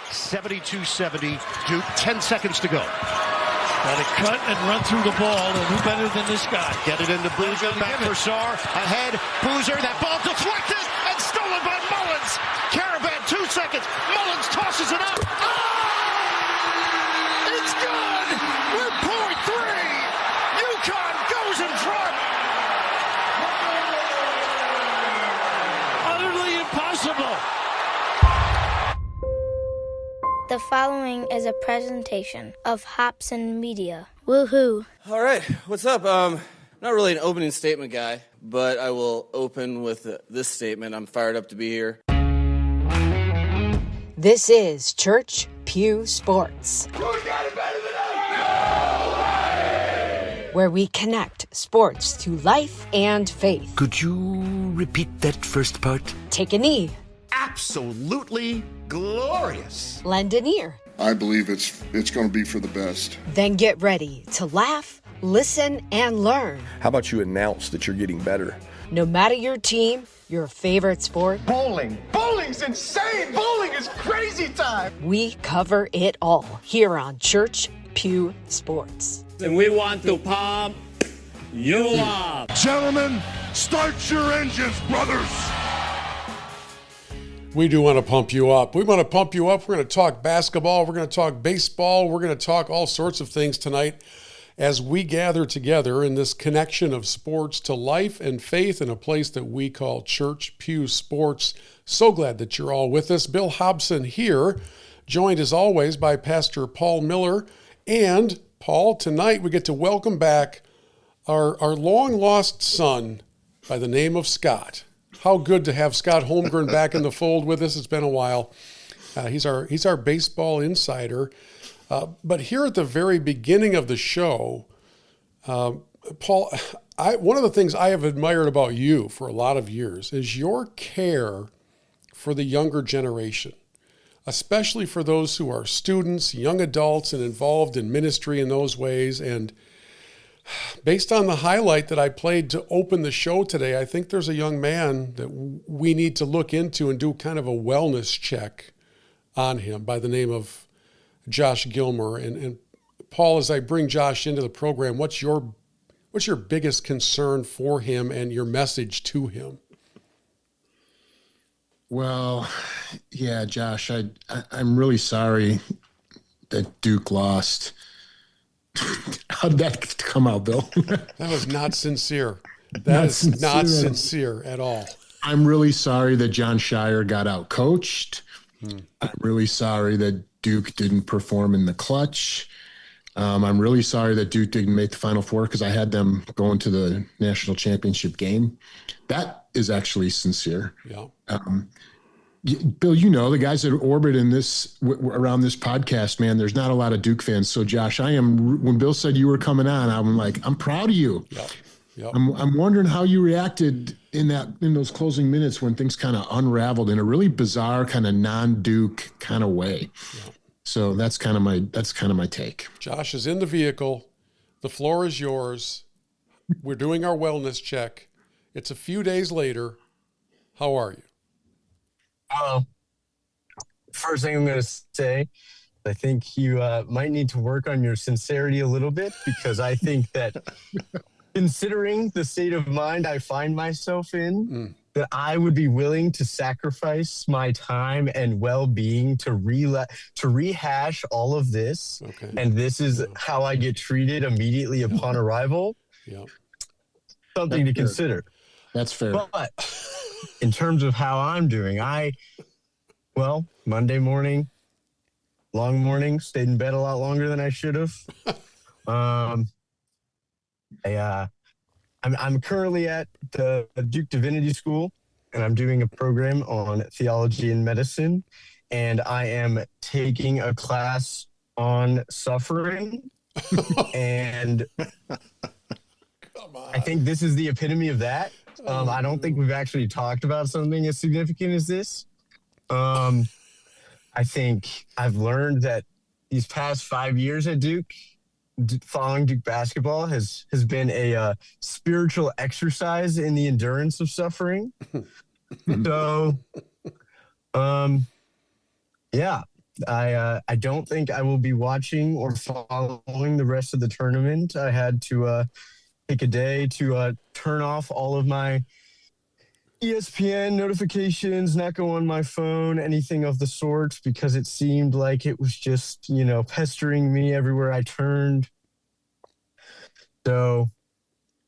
72-70, Duke, 10 seconds to go. Got to cut and run through the ball, and who better than this guy? Get it into Boozer, back for Sarr, ahead, Boozer, that ball deflected and stolen by Mullins. Caravan, 2 seconds, Mullins tosses it up. Oh! It's good! With point three, UConn goes in front. Utterly impossible. The following is a presentation of Hobson Media. Woohoo! All right, what's up? Not really an opening statement guy, but I will open with this statement. I'm fired up to be here. This is Church Pew Sports, where we connect sports to life and faith. Could you repeat that first part? Take a knee. Absolutely glorious. Lend an ear. I believe it's going to be for the best. Then get ready to laugh, listen, and learn. How about you announce that you're getting better? No matter your team, your favorite sport. Bowling. Bowling's insane. Bowling is crazy time. We cover it all here on Church Pew Sports. And we want to pump you up. Gentlemen, start your engines, brothers. We do want to pump you up. We want to pump you up. We're going to talk basketball. We're going to talk baseball. We're going to talk all sorts of things tonight as we gather together in this connection of sports to life and faith in a place that we call Church Pew Sports. So glad that you're all with us. Bill Hobson here, joined as always by Pastor Paul Miller. And Paul, tonight we get to welcome back our long-lost son by the name of Scott. How good to have Scott Holmgren back in the fold with us. It's been a while. He's our baseball insider. But here at the very beginning of the show, Paul, one of the things I have admired about you for a lot of years is your care for the younger generation, especially for those who are students, young adults, and involved in ministry in those ways. And based on the highlight that I played to open the show today, I think there's a young man that we need to look into and do kind of a wellness check on him by the name of Josh Gilmer. And Paul, as I bring Josh into the program, what's your biggest concern for him and your message to him? Well, yeah, Josh, I'm really sorry that Duke lost. How did that come out, Bill? That was not sincere. That is not sincere at all. I'm really sorry that John Shire got out coached. I'm really sorry that Duke didn't perform in the clutch. I'm really sorry that Duke didn't make the Final Four because I had them going to the national championship game. That is actually sincere. Yeah. Bill, you know, the guys that orbit in this around this podcast, man, there's not a lot of Duke fans. So Josh, when Bill said you were coming on, I'm like, I'm proud of you. Yep. Yep. I'm wondering how you reacted in those closing minutes when things kind of unraveled in a really bizarre kind of non-Duke kind of way. Yep. So that's kind of my take. Josh is in the vehicle. The floor is yours. We're doing our wellness check. It's a few days later. How are you? First thing I'm going to say, I think you might need to work on your sincerity a little bit, because I think that considering the state of mind I find myself in, that I would be willing to sacrifice my time and well-being to rehash all of this. Okay. And this is how I get treated immediately upon arrival. Yeah. Something to consider. That's fair. But in terms of how I'm doing, Monday morning, long morning, stayed in bed a lot longer than I should have. I'm currently at the Duke Divinity School, and I'm doing a program on theology and medicine, and I am taking a class on suffering. And I think this is the epitome of that. I don't think we've actually talked about something as significant as this. I think I've learned that these past 5 years at Duke, following Duke basketball has been a spiritual exercise in the endurance of suffering. So, I don't think I will be watching or following the rest of the tournament. I had to take a day to turn off all of my ESPN notifications, not go on my phone, anything of the sort, because it seemed like it was just, pestering me everywhere I turned. So,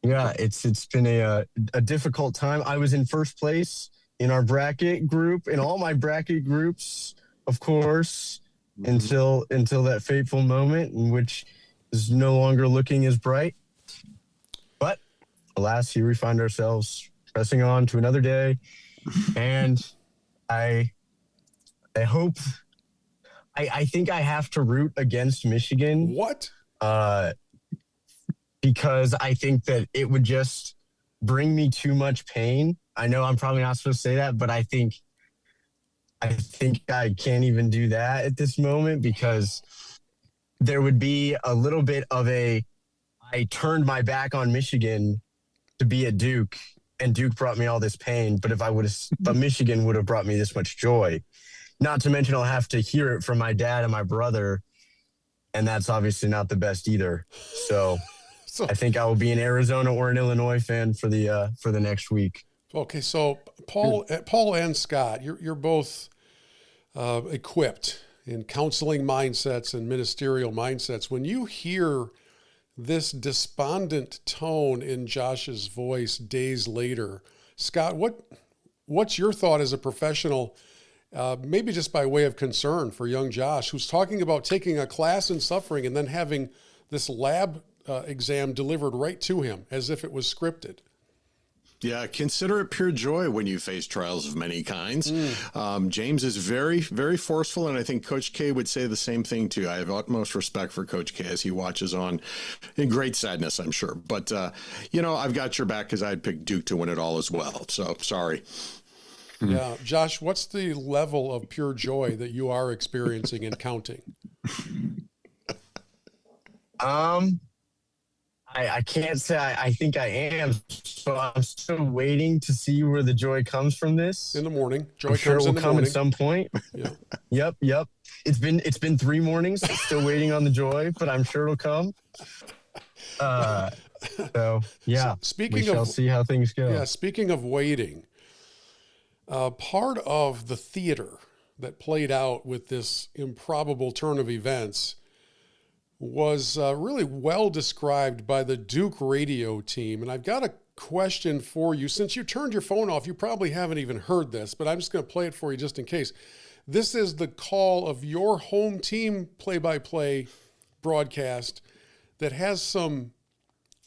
yeah, it's been a difficult time. I was in first place in our bracket group, in all my bracket groups, of course, until that fateful moment, in which is no longer looking as bright. But alas, here we find ourselves, pressing on to another day, and I think I have to root against Michigan. What? Because I think that it would just bring me too much pain. I know I'm probably not supposed to say that, but I think I can't even do that at this moment, because there would be a little bit of I turned my back on Michigan to be at Duke, and Duke brought me all this pain. But but Michigan would have brought me this much joy. Not to mention I'll have to hear it from my dad and my brother, and that's obviously not the best either. So I think I will be an Arizona or an Illinois fan for the next week. Okay, so Paul and Scott, you're both equipped in counseling mindsets and ministerial mindsets. When you hear this despondent tone in Josh's voice days later, Scott, what's your thought as a professional, maybe just by way of concern for young Josh, who's talking about taking a class in suffering and then having this lab exam delivered right to him as if it was scripted? Yeah, consider it pure joy when you face trials of many kinds. James is very, very forceful, and I think Coach K would say the same thing too. I have utmost respect for Coach K as he watches on in great sadness, I'm sure. But, I've got your back because I'd pick Duke to win it all as well. So, sorry. Yeah. Josh, what's the level of pure joy that you are experiencing and counting? I can't say I think I am. So I'm still waiting to see where the joy comes from this. In the morning. Joy I'm sure comes it will in the come morning. at some point. Yeah. Yep. It's been 3 mornings. Still waiting on the joy, but I'm sure it'll come. So yeah. We shall see how things go. Yeah. Speaking of waiting, part of the theater that played out with this improbable turn of events was really well described by the Duke radio team. And I've got a question for you. Since you turned your phone off, you probably haven't even heard this, but I'm just going to play it for you just in case. This is the call of your home team play-by-play broadcast that has some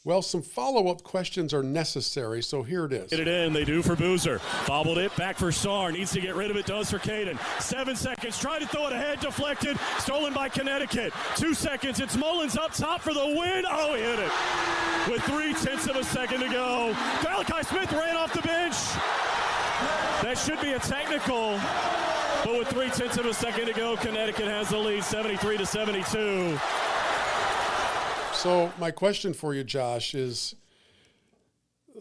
follow-up questions are necessary, so here it is. Get it in, they do for Boozer. Bobbled it, back for Sarr, needs to get rid of it, does for Caden. 7 seconds, try to throw it ahead, deflected, stolen by Connecticut. 2 seconds, it's Mullins up top for the win. Oh, he hit it. With 0.3 of a second to go. Malachi Smith ran off the bench. That should be a technical, but with 0.3 of a second to go, Connecticut has the lead, 73-72. So my question for you, Josh, is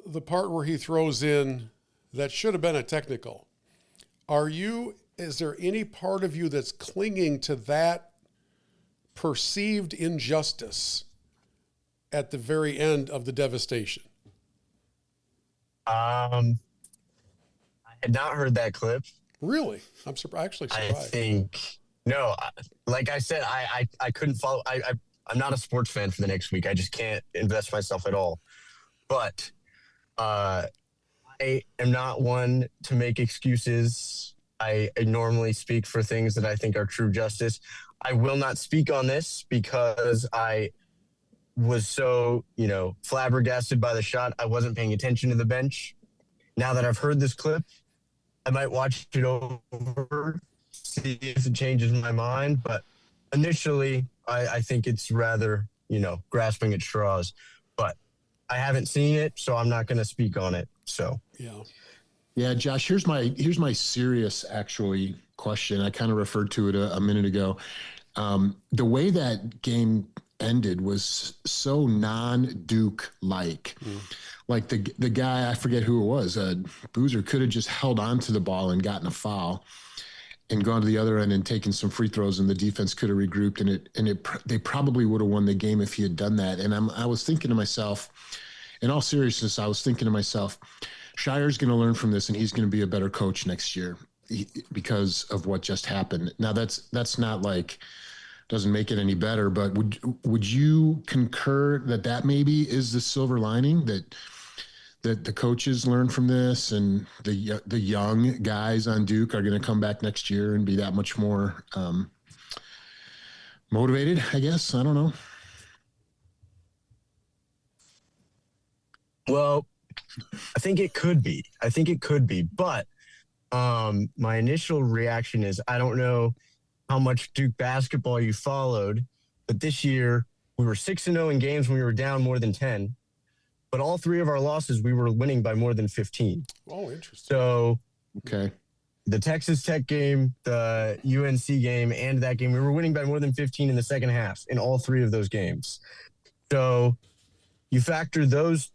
the part where he throws in that should have been a technical. Is there any part of you that's clinging to that perceived injustice at the very end of the devastation? I had not heard that clip. Really? I'm actually surprised. I think, no, like I said, I couldn't follow. I'm not a sports fan for the next week. I just can't invest myself at all. But I am not one to make excuses. I normally speak for things that I think are true justice. I will not speak on this because I was so, flabbergasted by the shot. I wasn't paying attention to the bench. Now that I've heard this clip, I might watch it over, see if it changes my mind. But initially, I think it's rather, grasping at straws. But I haven't seen it, so I'm not going to speak on it. So yeah, Josh. Here's my serious actually question. I kind of referred to it a minute ago. The way that game ended was so non-Duke like. Like the guy, I forget who it was, Boozer could have just held on to the ball and gotten a foul. and gone to the other end and taken some free throws, and the defense could have regrouped, and they probably would have won the game if he had done that. And I was thinking to myself, in all seriousness, Shire's going to learn from this, and he's going to be a better coach next year because of what just happened. Now that's not like, doesn't make it any better, but would you concur that maybe is the silver lining, that the coaches learn from this, and the young guys on Duke are going to come back next year and be that much more motivated, I guess? I don't know. Well, I think it could be. But my initial reaction is, I don't know how much Duke basketball you followed, but this year we were 6-0 in games when we were down more than 10. But all 3 of our losses, we were winning by more than 15. Oh, interesting. So, okay, the Texas Tech game, the UNC game, and that game, we were winning by more than 15 in the second half in all 3 of those games. So you factor those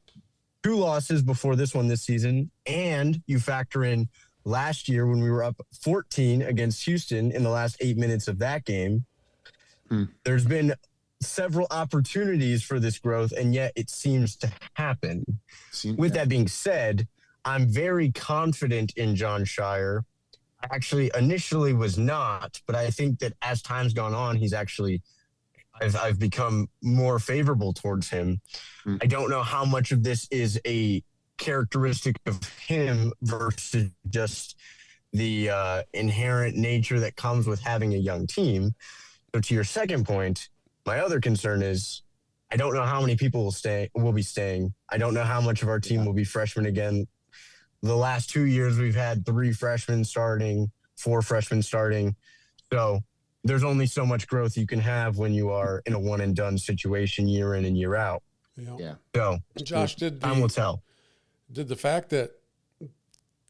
2 losses before this one this season, and you factor in last year when we were up 14 against Houston in the last 8 minutes of that game. There's been several opportunities for this growth, and yet it seems to happen. With that being said, I'm very confident in John Shire. I actually initially was not, but I think that as time's gone on, I've become more favorable towards him. I don't know how much of this is a characteristic of him versus just the inherent nature that comes with having a young team. So to your second point, my other concern is I don't know how many people will be staying. I don't know how much of our team will be freshmen again. The last 2 years, we've had 3 freshmen starting, 4 freshmen starting. So there's only so much growth you can have when you are in a one-and-done situation year in and year out. Yeah. So, Josh, time will tell. Did the fact that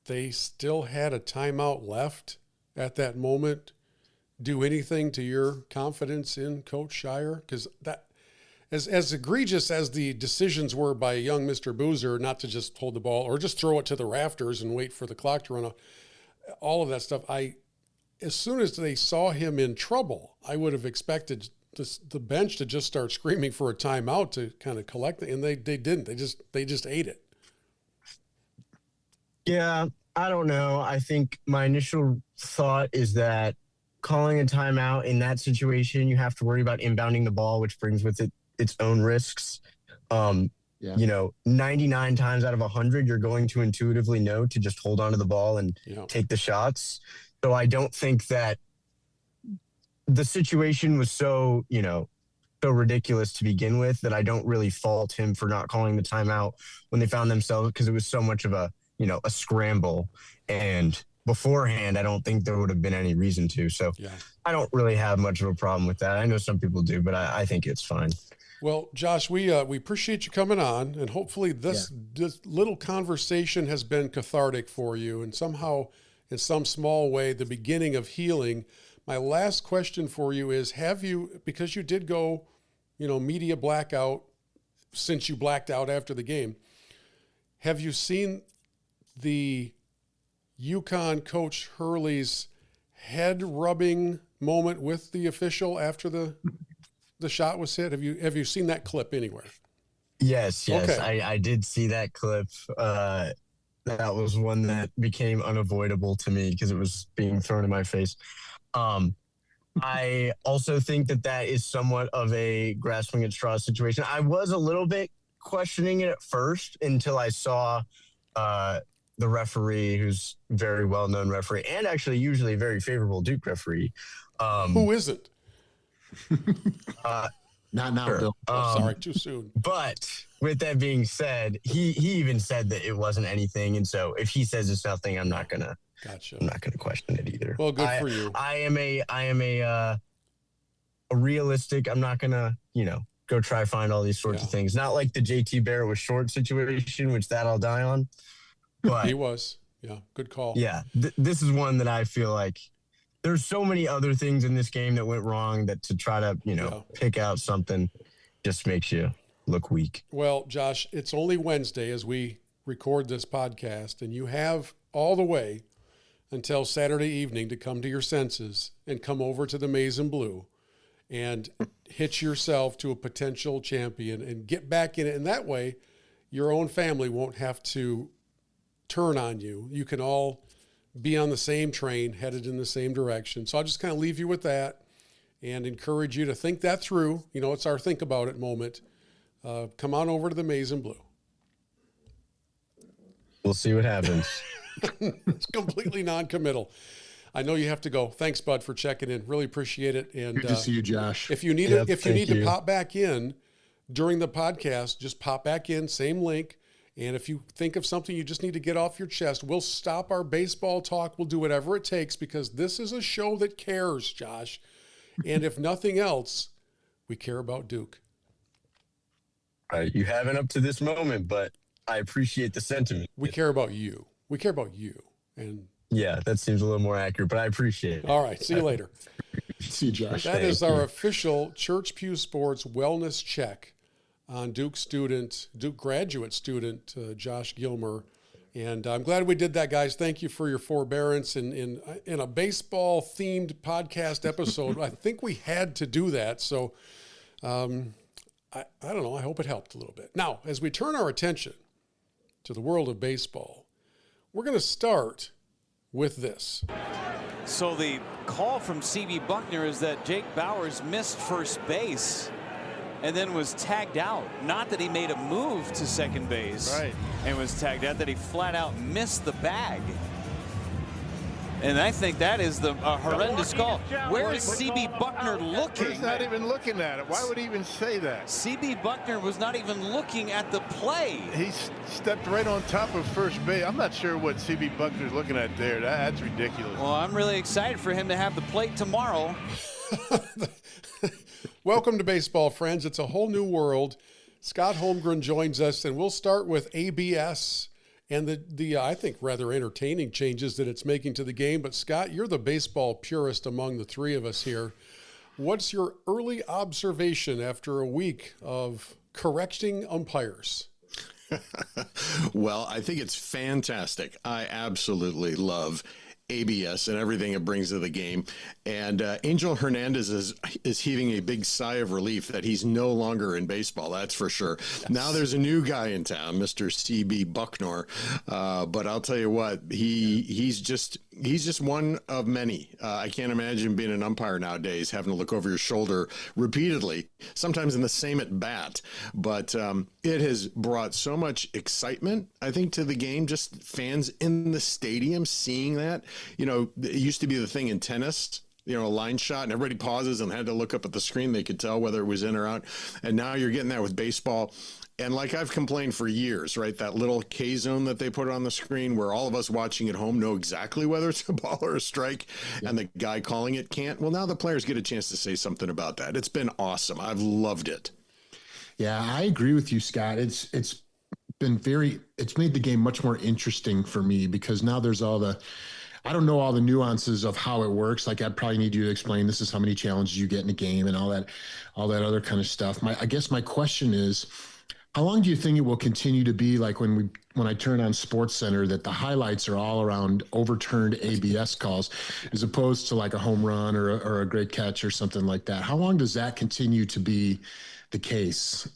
they still had a timeout left at that moment do anything to your confidence in Coach Shire? Because that, as egregious as the decisions were by young Mr. Boozer not to just hold the ball or just throw it to the rafters and wait for the clock to run out, all of that stuff, as soon as they saw him in trouble, I would have expected the bench to just start screaming for a timeout to kind of collect it, and they didn't. They just ate it. Yeah, I don't know. I think my initial thought is that calling a timeout in that situation, you have to worry about inbounding the ball, which brings with it its own risks. 99 times out of 100, you're going to intuitively know to just hold on to the ball and take the shots. So I don't think that the situation was so ridiculous to begin with that I don't really fault him for not calling the timeout when they found themselves, because it was so much of a scramble. And beforehand, I don't think there would have been any reason to. So I don't really have much of a problem with that. I know some people do, but I think it's fine. Well, Josh, we appreciate you coming on, and hopefully this little conversation has been cathartic for you, and somehow, in some small way, the beginning of healing. My last question for you is, because you did go, media blackout since you blacked out after the game, have you seen the UConn coach Hurley's head rubbing moment with the official after the shot was hit? Have you seen that clip anywhere? Yes. Okay. I did see that clip. That was one that became unavoidable to me because it was being thrown in my face. I also think that is somewhat of a grasping at straws situation. I was a little bit questioning it at first until I saw the referee, who's a very well-known referee and actually usually a very favorable Duke referee. Who isn't? Not now, sure. Bill. Sorry, too soon. But with that being said, he even said that it wasn't anything, and so if he says it's nothing, I'm not gonna question it either. Well, good for you. I am a realistic. I'm not gonna go try find all these sorts of things. Not like the JT Barrett was short situation, which that I'll die on. But he was. Yeah, good call. Yeah, this is one that I feel like there's so many other things in this game that went wrong that to try to, pick out something just makes you look weak. Well, Josh, it's only Wednesday as we record this podcast, and you have all the way until Saturday evening to come to your senses and come over to the Maize and Blue and hitch yourself to a potential champion and get back in it. And that way, your own family won't have to turn on you. You can all be on the same train, headed in the same direction. So I'll just kind of leave you with that and encourage you to think that through. You know, it's our think about it moment. Come on over to the Maize and Blue. We'll see what happens. It's completely non-committal. I know you have to go. Thanks, Bud, for checking in. Really appreciate it. And good to see you, Josh. If you need to pop back in during the podcast, just pop back in, same link. And if you think of something you just need to get off your chest, we'll stop our baseball talk. We'll do whatever it takes because this is a show that cares, Josh. And if nothing else, we care about Duke. You haven't up to this moment, but I appreciate the sentiment. We care about you. We care about you. And yeah, that seems a little more accurate, but I appreciate it. All right. See you later. See you, Josh. That is our official Church Pew Sports wellness check on Duke graduate student, Josh Gilmer. And I'm glad we did that, guys. Thank you for your forbearance in a baseball-themed podcast episode. I think we had to do that. So I don't know. I hope it helped a little bit. Now, as we turn our attention to the world of baseball, we're going to start with this. So the call from C.B. Buckner is that Jake Bowers missed first base and then was tagged out. Not that he made a move to second base and was tagged out, that he flat out missed the bag. And I think that is a horrendous call. Where is C.B. Buckner looking? He's not even looking at it. Why would he even say that? C.B. Buckner was not even looking at the play. He stepped right on top of first base. I'm not sure what C.B. Buckner's looking at there. That's ridiculous. Well, I'm really excited for him to have the plate tomorrow. Welcome to baseball, friends. It's a whole new world. Scott Holmgren joins us, and we'll start with ABS and the I think rather entertaining changes that it's making to the game. But Scott, you're the baseball purist among the three of us here. What's your early observation after a week of correcting umpires? Well, I think it's fantastic. I absolutely love ABS and everything it brings to the game. And Angel Hernandez is heaving a big sigh of relief that he's no longer in baseball. That's for sure. Yes. Now there's a new guy in town, Mr. C.B. Buckner. But I'll tell you what, he's just one of many. I can't imagine being an umpire nowadays, having to look over your shoulder repeatedly, sometimes in the same at bat. But it has brought so much excitement, I think, to the game. Just fans in the stadium seeing that. You know, it used to be the thing in tennis, you know, a line shot and everybody pauses and had to look up at the screen. They could tell whether it was in or out. And now you're getting that with baseball. And like I've complained for years, right, that little K zone that they put on the screen where all of us watching at home know exactly whether it's a ball or a strike, and the guy calling it can't. Well, now the players get a chance to say something about that. It's been awesome. I've loved it. Yeah, I agree with you, Scott. It's made the game much more interesting for me because now there's I don't know all the nuances of how it works. Like I'd probably need you to explain this is how many challenges you get in a game and all that other kind of stuff. I guess my question is, how long do you think it will continue to be like when I turn on SportsCenter that the highlights are all around overturned ABS calls as opposed to like a home run or a great catch or something like that? How long does that continue to be the case?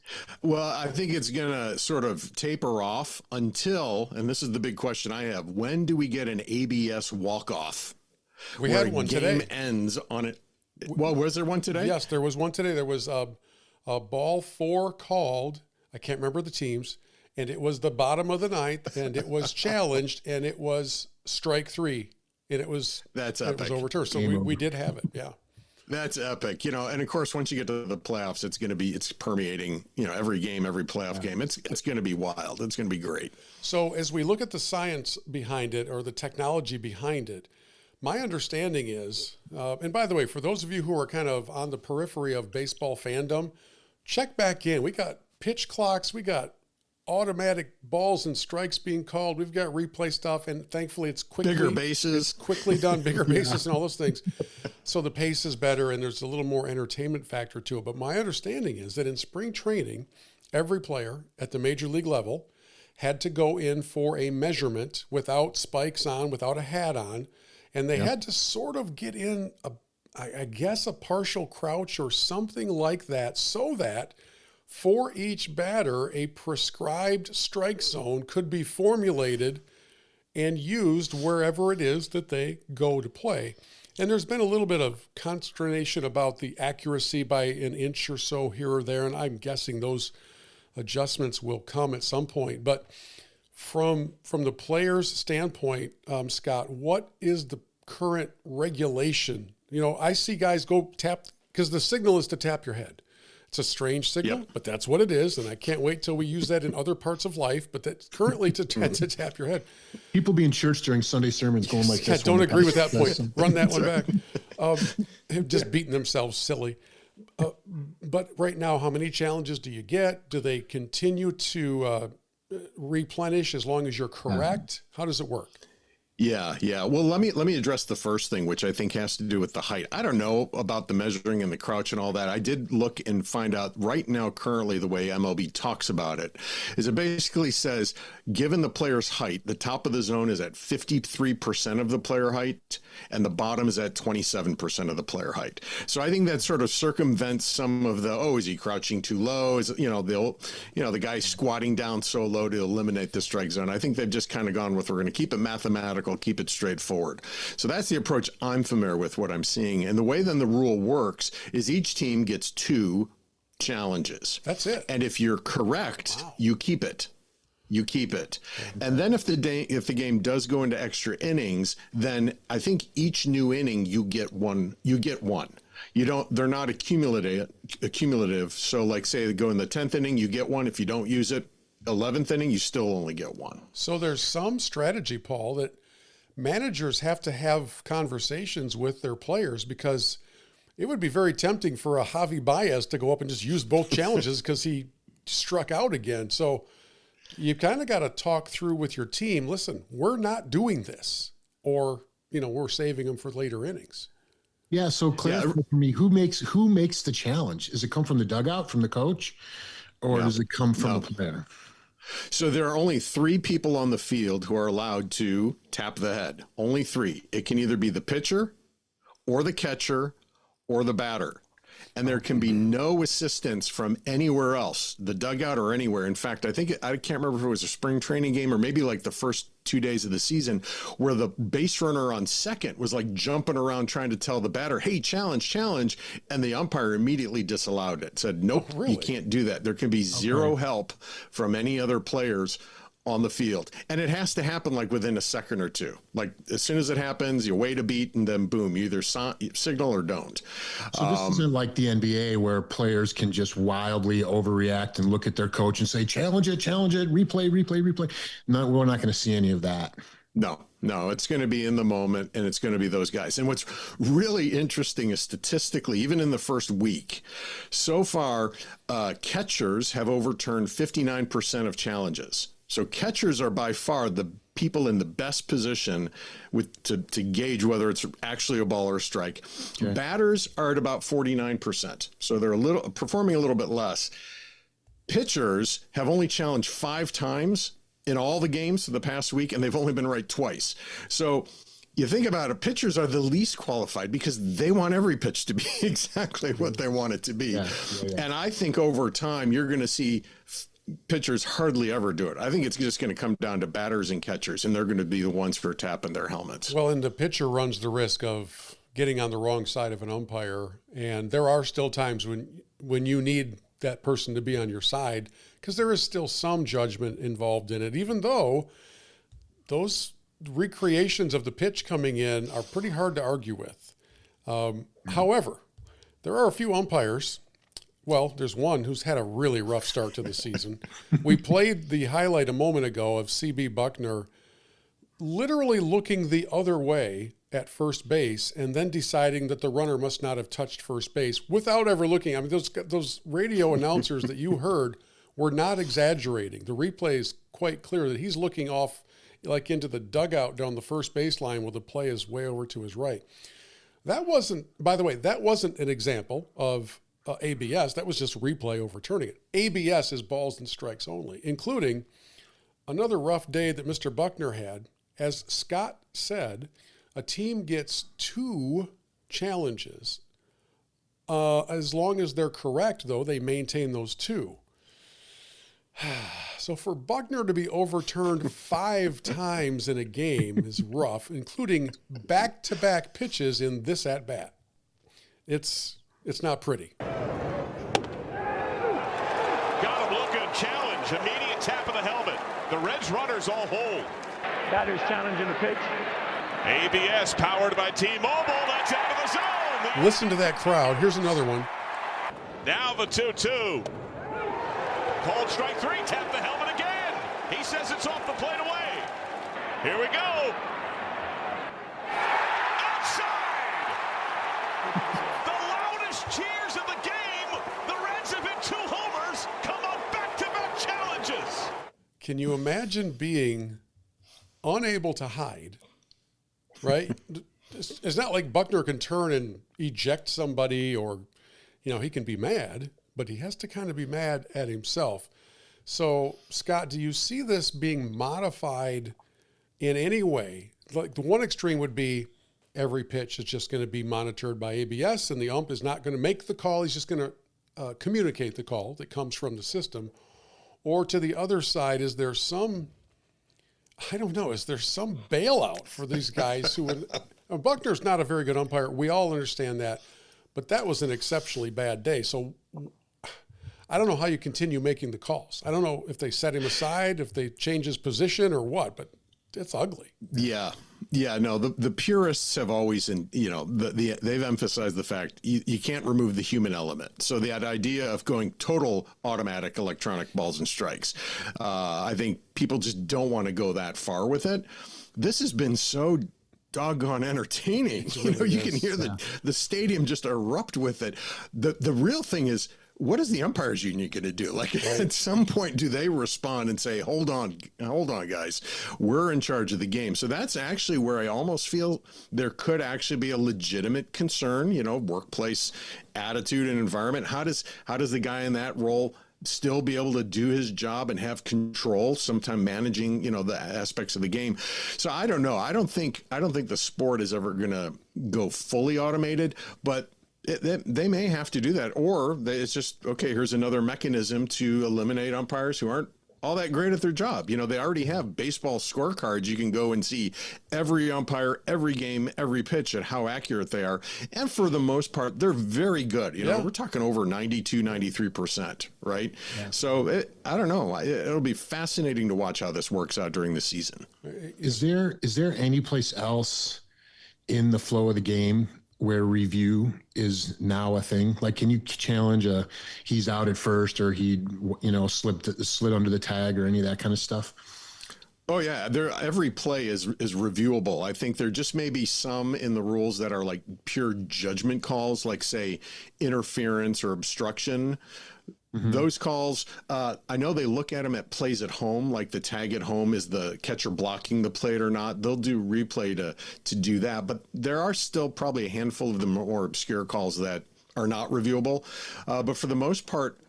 Well, I think it's going to sort of taper off until, and this is the big question I have, when do we get an ABS walk-off? We had one today. Game ends on it. Well, was there one today? Yes, there was one today. There was a ball 4 called. I can't remember the teams. And it was the bottom of the ninth, and it was challenged, and it was strike 3. And it was overturned. So we did have it, yeah. That's epic, you know, and of course, once you get to the playoffs, it's permeating, you know, every game, every playoff game. It's going to be wild. It's going to be great. So as we look at the science behind it or the technology behind it, my understanding is, and by the way, for those of you who are kind of on the periphery of baseball fandom, check back in. We got pitch clocks. We got automatic balls and strikes being called. We've got replay stuff, and thankfully it's bigger bases. It's quickly done, bigger bases and all those things. So the pace is better, and there's a little more entertainment factor to it. But my understanding is that in spring training, every player at the major league level had to go in for a measurement without spikes on, without a hat on, And they had to sort of get in, I guess, a partial crouch or something like that, so that for each batter, a prescribed strike zone could be formulated and used wherever it is that they go to play. And there's been a little bit of consternation about the accuracy by an inch or so here or there, and I'm guessing those adjustments will come at some point. But from the player's standpoint, Scott, what is the current regulation? You know, I see guys go tap, because the signal is to tap your head. It's a strange signal, but that's what it is, and I can't wait till we use that in other parts of life, but that's currently to tap your head. People be in church during Sunday sermons going like this. I don't agree with that point. Run that one back. Just beating themselves silly. But right now, how many challenges do you get? Do they continue to replenish as long as you're correct? How does it work? Yeah. Well, let me address the first thing, which I think has to do with the height. I don't know about the measuring and the crouch and all that. I did look and find out right now, currently, the way MLB talks about it is it basically says, given the player's height, the top of the zone is at 53% of the player height, and the bottom is at 27% of the player height. So I think that sort of circumvents some of the, is he crouching too low? Is, the guy squatting down so low to eliminate the strike zone. I think they've just kind of gone with, we're going to keep it mathematical, keep it straightforward. So that's the approach I'm familiar with, what I'm seeing. And the way then the rule works is each team gets 2 challenges. That's it. And if you're correct, you keep it. You keep it. And then if the game does go into extra innings, then I think each new inning you get one. They're not accumulative. So like say they go in the 10th inning, you get one. If you don't use it, 11th inning, you still only get one. So there's some strategy, Paul, that managers have to have conversations with their players, because it would be very tempting for a Javi Baez to go up and just use both challenges because he struck out again. So you kind of got to talk through with your team, listen, we're not doing this, or, we're saving them for later innings. Yeah. So clarify for me, who makes the challenge? Does it come from the dugout, from the coach, or does it come from the player? So there are only 3 people on the field who are allowed to tap the head. Only 3. It can either be the pitcher or the catcher or the batter. And there can be no assistance from anywhere else, the dugout or anywhere. In fact, I can't remember if it was a spring training game or maybe like the first 2 days of the season, where the base runner on second was like jumping around trying to tell the batter, hey, challenge. And the umpire immediately disallowed it, said, nope, You can't do that. There can be zero help from any other players on the field. And it has to happen like within a second or two. Like as soon as it happens, you wait a beat and then boom, you either signal or don't. So this isn't like the NBA where players can just wildly overreact and look at their coach and say, challenge it, replay. No, we're not going to see any of that. No, it's going to be in the moment, and it's going to be those guys. And what's really interesting is statistically, even in the first week, so far, catchers have overturned 59% of challenges. So catchers are by far the people in the best position to gauge whether it's actually a ball or a strike. Okay. Batters are at about 49%. So they're performing a little bit less. Pitchers have only challenged 5 times in all the games of the past week, and they've only been right twice. So you think about it, pitchers are the least qualified because they want every pitch to be exactly what they want it to be. Yeah. And I think over time, you're going to see pitchers hardly ever do it. I think it's just going to come down to batters and catchers, and they're going to be the ones for tapping their helmets. Well, and the pitcher runs the risk of getting on the wrong side of an umpire, and there are still times when you need that person to be on your side, because there is still some judgment involved in it, even though those recreations of the pitch coming in are pretty hard to argue with. However, there are a few umpires. Well, there's one who's had a really rough start to the season. We played the highlight a moment ago of CB Buckner literally looking the other way at first base and then deciding that the runner must not have touched first base without ever looking. I mean, those radio announcers that you heard were not exaggerating. The replay is quite clear that he's looking off like into the dugout down the first baseline while the play is way over to his right. That wasn't, by the way, that wasn't an example of ABS. That was just replay overturning it. ABS is balls and strikes only, including another rough day that Mr. Buckner had. As Scott said, a team gets 2 challenges. As long as they're correct, though, they maintain those 2. So for Buckner to be overturned 5 times in a game is rough, including back-to-back pitches in this at-bat. It's not pretty. Got him looking, challenge, immediate tap of the helmet. The Reds runners all hold. Batter's challenging the pitch. ABS powered by T-Mobile, that's out of the zone. Listen to that crowd. Here's another one. Now the 2-2. Called strike 3, tap the helmet again. He says it's off the plate away. Here we go. Outside! The loudest cheers of the game. The Reds have hit 2 homers, come on back-to-back challenges. Can you imagine being unable to hide, right? It's not like Buckner can turn and eject somebody or, he can be mad, but he has to kind of be mad at himself. So, Scott, do you see this being modified in any way? Like the one extreme would be every pitch is just going to be monitored by ABS and the ump is not going to make the call. He's just going to communicate the call that comes from the system. Or to the other side, is there some bailout for these guys who would... Buckner's not a very good umpire. We all understand that. But that was an exceptionally bad day. So I don't know how you continue making the calls. I don't know if they set him aside, if they change his position or what, but it's ugly. Yeah. Yeah, no, the purists have always, they've emphasized the fact you can't remove the human element. So that idea of going total automatic electronic balls and strikes, I think people just don't want to go that far with it. This has been so doggone entertaining. You can hear the stadium just erupt with it. The real thing is, what is the umpires union going to do? Like at some point, do they respond and say, hold on, guys, we're in charge of the game. So that's actually where I almost feel there could actually be a legitimate concern, workplace attitude and environment. How does the guy in that role still be able to do his job and have control, sometime managing, the aspects of the game? So I don't know. I don't think the sport is ever going to go fully automated, but they may have to do that, or it's just, okay, here's another mechanism to eliminate umpires who aren't all that great at their job. They already have baseball scorecards. You can go and see every umpire, every game, every pitch, and how accurate they are. And for the most part, they're very good. We're talking over 92, 93%, right? Yeah. So I don't know. It'll be fascinating to watch how this works out during the season. Is there any place else in the flow of the game where review is now a thing? Like, can you challenge he's out at first, or he, slid under the tag, or any of that kind of stuff? Oh yeah, every play is reviewable. I think there just may be some in the rules that are like pure judgment calls, like say interference or obstruction. Mm-hmm. Those calls, I know they look at them at plays at home, like the tag at home, is the catcher blocking the plate or not. They'll do replay to do that, but there are still probably a handful of the more obscure calls that are not reviewable. But for the most part,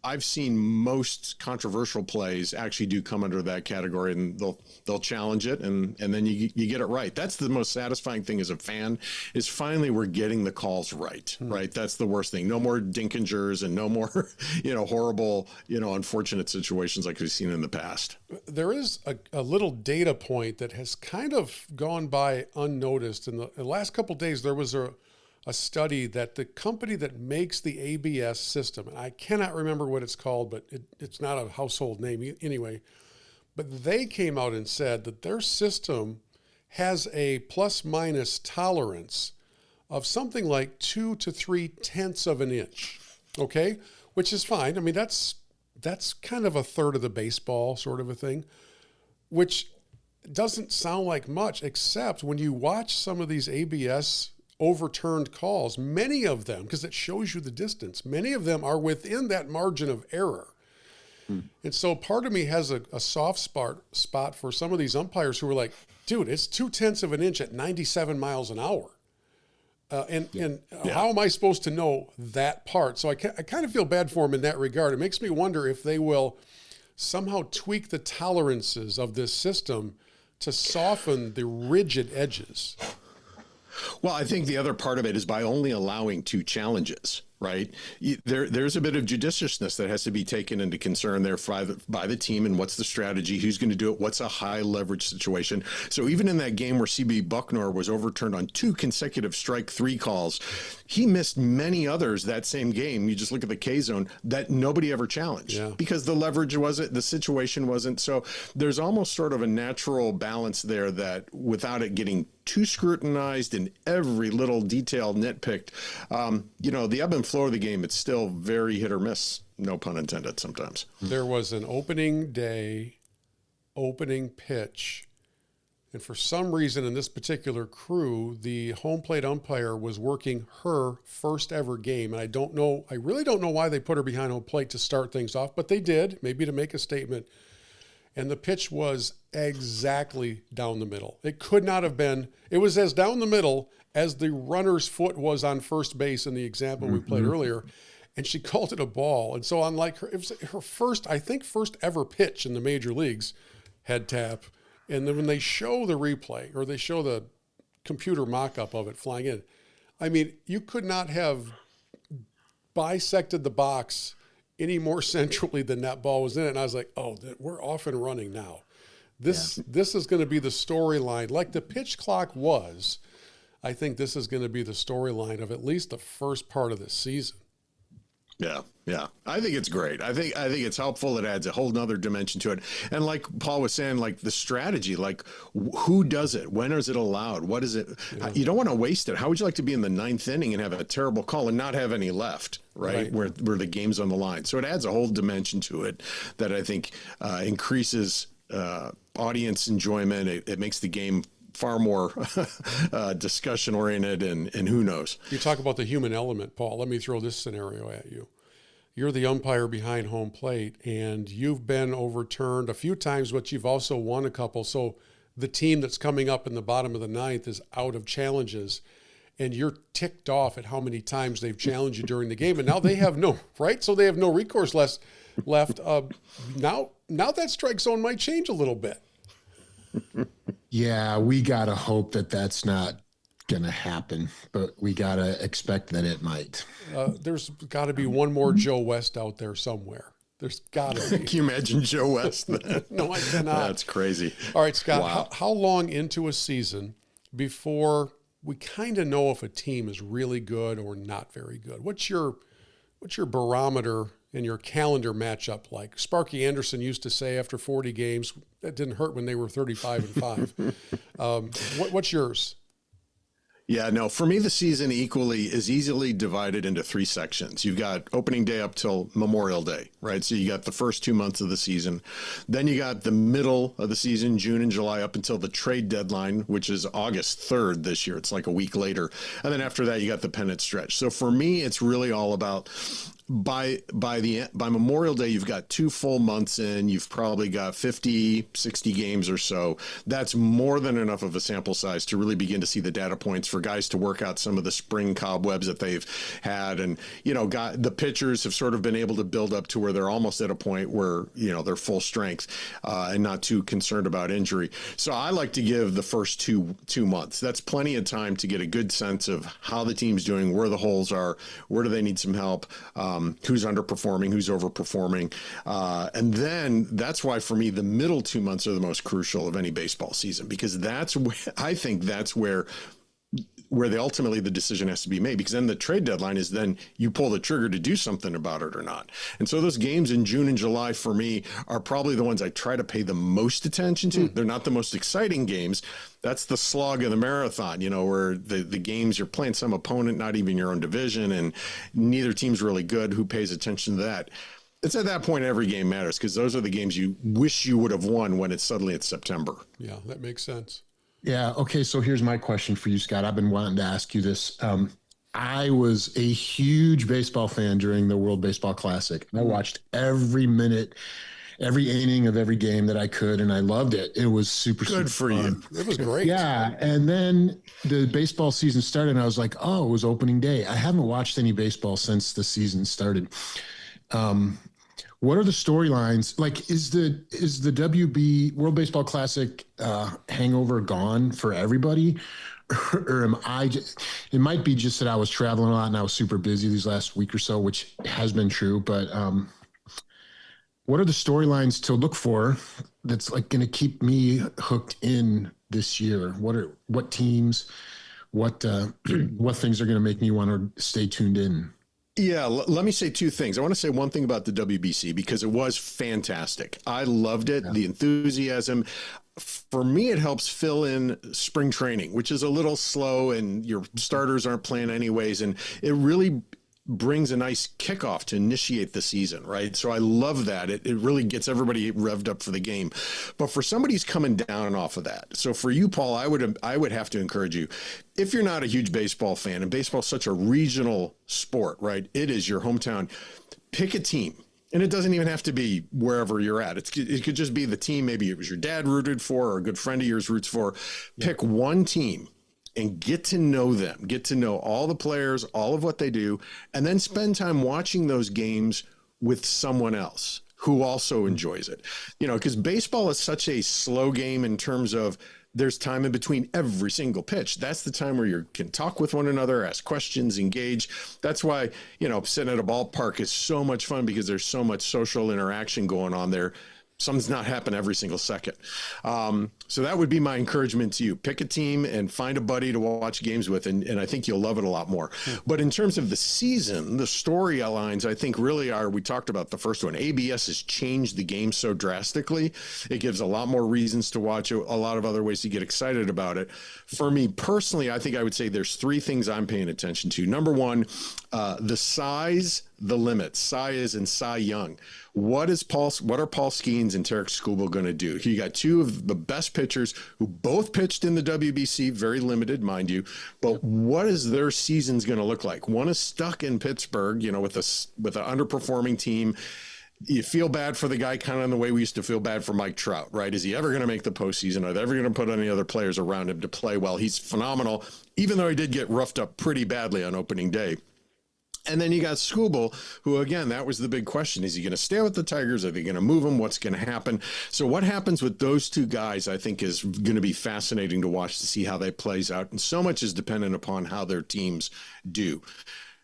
I've seen most controversial plays actually do come under that category, and they'll challenge it, and then you get it right. That's the most satisfying thing as a fan, is finally we're getting the calls right. Right? That's the worst thing. No more Dinkingers and no more horrible, unfortunate situations like we've seen in the past. There is a little data point that has kind of gone by unnoticed. In the last couple of days, there was a study that the company that makes the ABS system, and I cannot remember what it's called, but it's not a household name anyway, but they came out and said that their system has a plus-minus tolerance of something like 2 to 3/10 of an inch, okay? Which is fine. I mean, that's kind of a third of the baseball sort of a thing, which doesn't sound like much, except when you watch some of these ABS overturned calls, many of them, because it shows you the distance, many of them are within that margin of error. And so part of me has a soft spot for some of these umpires who are like, dude, it's 0.2 of an inch at 97 miles an hour. And how am I supposed to know that part? So I kind of feel bad for them in that regard. It makes me wonder if they will somehow tweak the tolerances of this system to soften the rigid edges. Well, I think the other part of it is by only allowing 2 challenges, right? There's a bit of judiciousness that has to be taken into concern there by the team, and what's the strategy, who's going to do it, what's a high leverage situation. So even in that game where CB Bucknor was overturned on 2 consecutive strike 3 calls, he missed many others that same game. You just look at the K zone that nobody ever challenged because the leverage wasn't, the situation wasn't. So there's almost sort of a natural balance there that without it getting too scrutinized and every little detail nitpicked, the ebb and flow of the game, it's still very hit or miss, no pun intended sometimes. There was an opening day, opening pitch, and for some reason in this particular crew, the home plate umpire was working her first ever game. And I really don't know why they put her behind home plate to start things off, but they did, maybe to make a statement. And the pitch was exactly down the middle. It could not have been. It was as down the middle as the runner's foot was on first base in the example we played earlier. And she called it a ball. And so unlike her, it was her first ever pitch in the major leagues, head tap. And then when they show the replay or they show the computer mock-up of it flying in, I mean, you could not have bisected the box any more centrally than that ball was in it. And I was like, oh, we're off and running now. This is going to be the storyline. Like the pitch clock was, I think this is going to be the storyline of at least the first part of this season. Yeah. I think it's great. I think it's helpful. It adds a whole nother dimension to it. And like Paul was saying, like the strategy, like who does it? When is it allowed? What is it? Yeah. You don't want to waste it. How would you like to be in the 9th inning and have a terrible call and not have any left, right? Where the game's on the line. So it adds a whole dimension to it that I think increases audience enjoyment. It makes the game far more discussion oriented and who knows. You talk about the human element, Paul. Let me throw this scenario at you. You're the umpire behind home plate and you've been overturned a few times, but you've also won a couple. So the team that's coming up in the bottom of the 9th is out of challenges and you're ticked off at how many times they've challenged you during the game. And now they have no, right? So they have no recourse left. Now that strike zone might change a little bit. Yeah, we got to hope that that's not going to happen, but we got to expect that it might. There's got to be one more Joe West out there somewhere. There's got to be. Can you imagine Joe West? No, I cannot. That's crazy. All right, Scott, wow. How long into a season before we kind of know if a team is really good or not very good? What's your barometer and your calendar matchup like? Sparky Anderson used to say after 40 games, that didn't hurt when they were 35-5. What's yours? Yeah, no, for me, the season is easily divided into 3 sections. You've got opening day up till Memorial Day, right? So you got the first 2 months of the season. Then you got the middle of the season, June and July, up until the trade deadline, which is August 3rd this year. It's like a week later. And then after that, you got the pennant stretch. So for me, it's really all about by Memorial Day, you've got 2 full months in, you've probably got 50, 60 games or so. That's more than enough of a sample size to really begin to see the data points for guys to work out some of the spring cobwebs that they've had. And, the pitchers have sort of been able to build up to where they're almost at a point where, they're full strength and not too concerned about injury. So I like to give the first two months. That's plenty of time to get a good sense of how the team's doing, where the holes are, where do they need some help, who's underperforming, who's overperforming. And then that's why, for me, the middle 2 months are the most crucial of any baseball season, because I think that's where ultimately the decision has to be made, because then the trade deadline is then you pull the trigger to do something about it or not. And so those games in June and July for me are probably the ones I try to pay the most attention to. They're not the most exciting games. That's the slog of the marathon, where the games you're playing some opponent, not even your own division, and neither team's really good. Who pays attention to that? It's at that point every game matters, because those are the games you wish you would have won when it's September. Yeah, that makes sense. Yeah. Okay. So here's my question for you, Scott. I've been wanting to ask you this. I was a huge baseball fan during the World Baseball Classic. I watched every minute, every inning of every game that I could, and I loved it. It was super good for fun. you. It was great. Yeah. And then the baseball season started, and I was like, oh, it was opening day. I haven't watched any baseball since the season started. What are the storylines? Like, is the WB World Baseball Classic hangover gone for everybody? or am I just, it might be just that I was traveling a lot and I was super busy these last week or so, which has been true, but what are the storylines to look for that's like going to keep me hooked in this year? What teams, what things are going to make me want to stay tuned in? Yeah, let me say two things. I want to say one thing about the WBC because it was fantastic. I loved it, the enthusiasm. For me, it helps fill in spring training, which is a little slow and your starters aren't playing anyways. And it really brings a nice kickoff to initiate the season, right? So I love that. It really gets everybody revved up for the game. But for somebody who's coming down off of that, so for you, Paul, I would have to encourage you, if you're not a huge baseball fan, and baseball is such a regional sport, right? It is your hometown. Pick a team. And it doesn't even have to be wherever you're at. It could just be the team maybe it was your dad rooted for or a good friend of yours roots for. Pick one team and get to know them, get to know all the players, all of what they do, and then spend time watching those games with someone else who also enjoys it. You know, because baseball is such a slow game in terms of there's time in between every single pitch. That's the time where you can talk with one another, ask questions, engage. That's why, you know, sitting at a ballpark is so much fun because there's so much social interaction going on there. Something's not happening every single second. So that would be my encouragement to you. Pick a team and find a buddy to watch games with, and I think you'll love it a lot more. But in terms of the season, the storylines, I think really are, we talked about the first one, ABS has changed the game so drastically. It gives a lot more reasons to watch, a lot of other ways to get excited about it. For me personally, I think I would say there's three things I'm paying attention to. Number one, the size, the limits. Cy is and Cy Young. What are Paul Skeens and Tarek Skubal going to do? You got two of the best pitchers who both pitched in the WBC, very limited, mind you. But what is their season's going to look like? One is stuck in Pittsburgh, you know, with an underperforming team. You feel bad for the guy kind of in the way we used to feel bad for Mike Trout, right? Is he ever going to make the postseason? Are they ever going to put any other players around him to play well? He's phenomenal, even though he did get roughed up pretty badly on opening day. And then you got Skubal, who, again, that was the big question. Is he going to stay with the Tigers? Are they going to move him? What's going to happen? So what happens with those two guys, I think, is going to be fascinating to watch to see how that plays out. And so much is dependent upon how their teams do.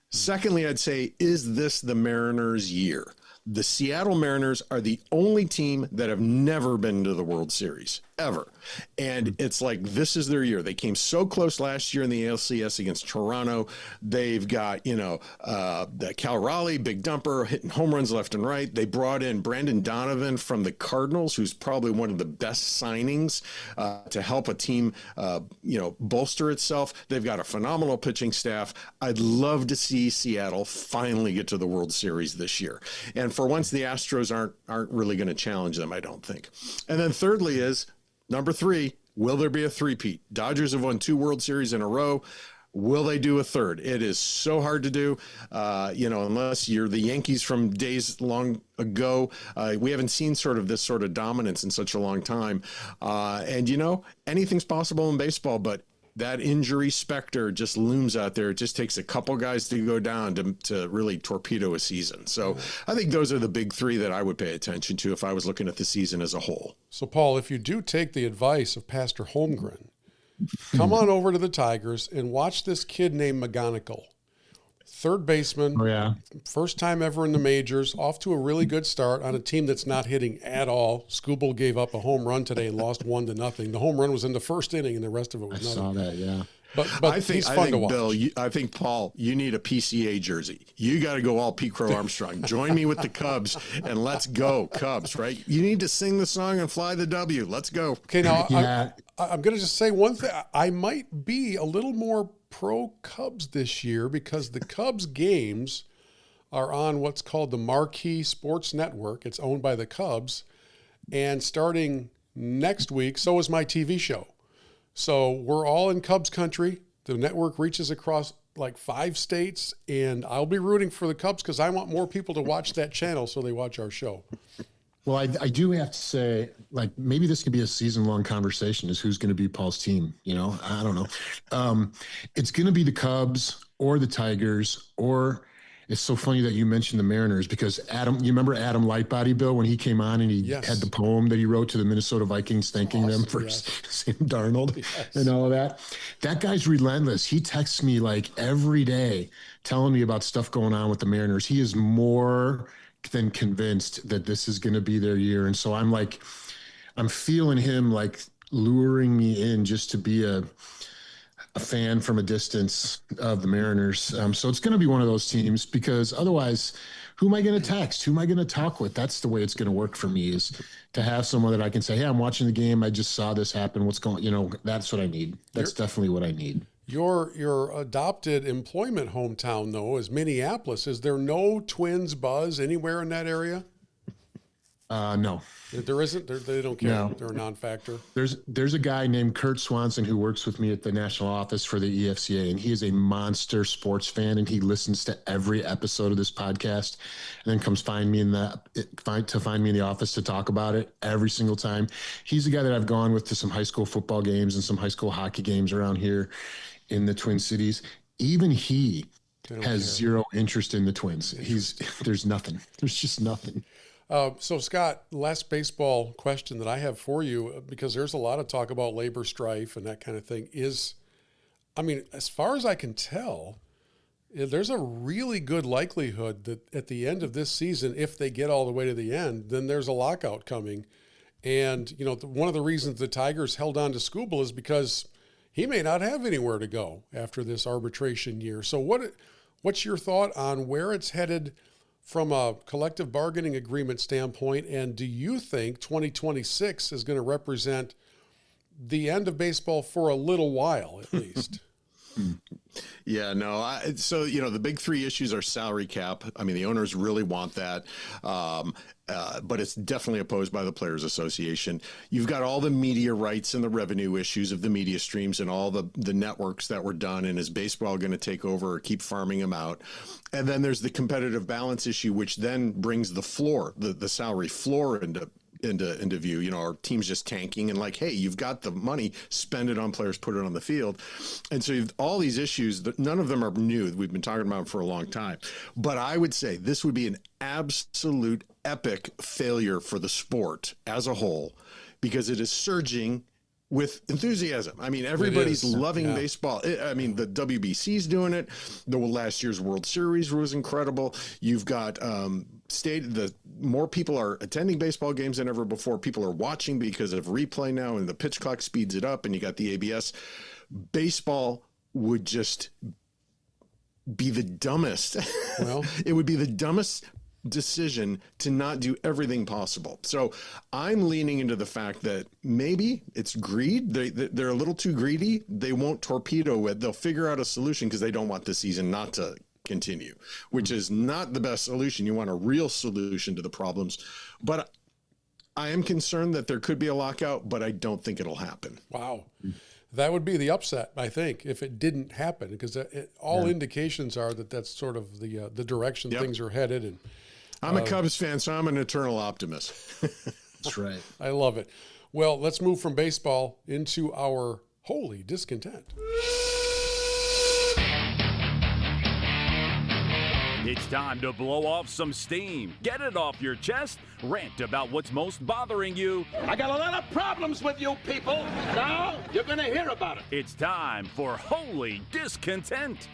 Secondly, I'd say, is this the Mariners' year? The Seattle Mariners are the only team that have never been to the World Series, ever. And it's like, this is their year. They came so close last year in the ALCS against Toronto. They've got, the Cal Raleigh, big dumper, hitting home runs left and right. They brought in Brandon Donovan from the Cardinals, who's probably one of the best signings to help a team, bolster itself. They've got a phenomenal pitching staff. I'd love to see Seattle finally get to the World Series this year. And for once, the Astros aren't really going to challenge them, I don't think. And then thirdly is, number three, will there be a three-peat? Dodgers have won 2 World Series in a row. Will they do a third? It is so hard to do, unless you're the Yankees from days long ago. We haven't seen this sort of dominance in such a long time. Anything's possible in baseball, but that injury specter just looms out there. It just takes a couple guys to go down to really torpedo a season. So I think those are the big three that I would pay attention to if I was looking at the season as a whole. So, Paul, if you do take the advice of Pastor Holmgren, come on over to the Tigers and watch this kid named McGonigal. Third baseman, first time ever in the majors, off to a really good start on a team that's not hitting at all. Skubal gave up a home run today and lost 1-0. The home run was in the first inning, and the rest of it was nothing. I saw that, yeah. But he's fun to watch. Bill, I think, Paul, you need a PCA jersey. You got to go all Pete Crow Armstrong. Join me with the Cubs, and let's go, Cubs, right? You need to sing the song and fly the W. Let's go. Okay, now, I'm going to just say one thing. I might be a little more pro-Cubs this year because the Cubs games are on what's called the Marquee Sports Network. It's owned by the Cubs. And starting next week, so is my TV show. So we're all in Cubs country. The network reaches across like 5 states, and I'll be rooting for the Cubs because I want more people to watch that channel so they watch our show. Well, I do have to say, like, maybe this could be a season-long conversation is who's going to be Paul's team, I don't know. It's going to be the Cubs or the Tigers, or It's so funny that you mentioned the Mariners because you remember Adam Lightbody, Bill, when he came on and he had the poem that he wrote to the Minnesota Vikings thanking them for Sam Darnold and all of that. That guy's relentless. He texts me like every day telling me about stuff going on with the Mariners. He is more than convinced that this is going to be their year. And so I'm feeling him like luring me in just to be a fan from a distance of the Mariners. So it's going to be one of those teams because otherwise, who am I going to text? Who am I going to talk with? That's the way it's going to work for me, is to have someone that I can say, hey, I'm watching the game. I just saw this happen. What's going, that's what I need. That's definitely what I need. Your adopted employment hometown, though, is Minneapolis. Is there no Twins buzz anywhere in that area? No. There isn't? They don't care? No. They're a non-factor? There's a guy named Kurt Swanson who works with me at the national office for the EFCA, and he is a monster sports fan, and he listens to every episode of this podcast and then comes find me in the office to talk about it every single time. He's the guy that I've gone with to some high school football games and some high school hockey games around here in the Twin Cities. Even he has zero interest in the Twins. There's nothing. There's just nothing. So, Scott, last baseball question that I have for you, because there's a lot of talk about labor strife and that kind of thing, is, as far as I can tell, there's a really good likelihood that at the end of this season, if they get all the way to the end, then there's a lockout coming. And, one of the reasons the Tigers held on to Skubal is because he may not have anywhere to go after this arbitration year. So what's your thought on where it's headed from a collective bargaining agreement standpoint, and do you think 2026 is going to represent the end of baseball for a little while, at least? Yeah, no. So, the big three issues are salary cap. The owners really want that. But it's definitely opposed by the Players Association. You've got all the media rights and the revenue issues of the media streams and all the networks that were done. And is baseball going to take over or keep farming them out? And then there's the competitive balance issue, which then brings the floor, the salary floor into view. Our team's just tanking and like, hey, you've got the money, spend it on players, put it on the field. And so you've all these issues that none of them are new. We've been talking about them for a long time. But I would say this would be an absolute epic failure for the sport as a whole, because it is surging with enthusiasm. Everybody's loving baseball. The WBC's doing it. The last year's World Series was incredible. You've got more people are attending baseball games than ever before. People are watching because of replay now, and the pitch clock speeds it up, and you got the ABS. Baseball would just be the dumbest. Well, it would be the dumbest decision to not do everything possible. So I'm leaning into the fact that maybe it's greed. They're a little too greedy. They won't torpedo it. They'll figure out a solution because they don't want the season not to continue, which is not the best solution. You want a real solution to the problems. But I am concerned that there could be a lockout, but I don't think it'll happen. Wow. That would be the upset, I think, if it didn't happen, because all indications are that that's sort of the direction things are headed. And I'm a Cubs fan, so I'm an eternal optimist. That's right. I love it. Well, let's move from baseball into our holy discontent. It's time to blow off some steam. Get it off your chest. Rant about what's most bothering you. I got a lot of problems with you people. Now you're going to hear about it. It's time for Holy Discontent.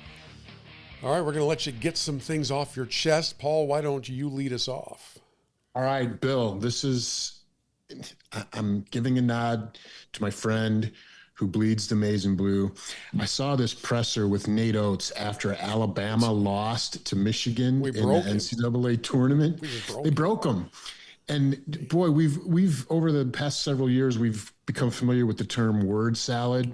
All right, we're going to let you get some things off your chest. Paul, why don't you lead us off? All right, Bill, I'm giving a nod to my friend who bleeds the maize and blue. I saw this presser with Nate Oates after Alabama lost to Michigan in the NCAA tournament. They broke them. And boy, we've over the past several years, we've become familiar with the term word salad.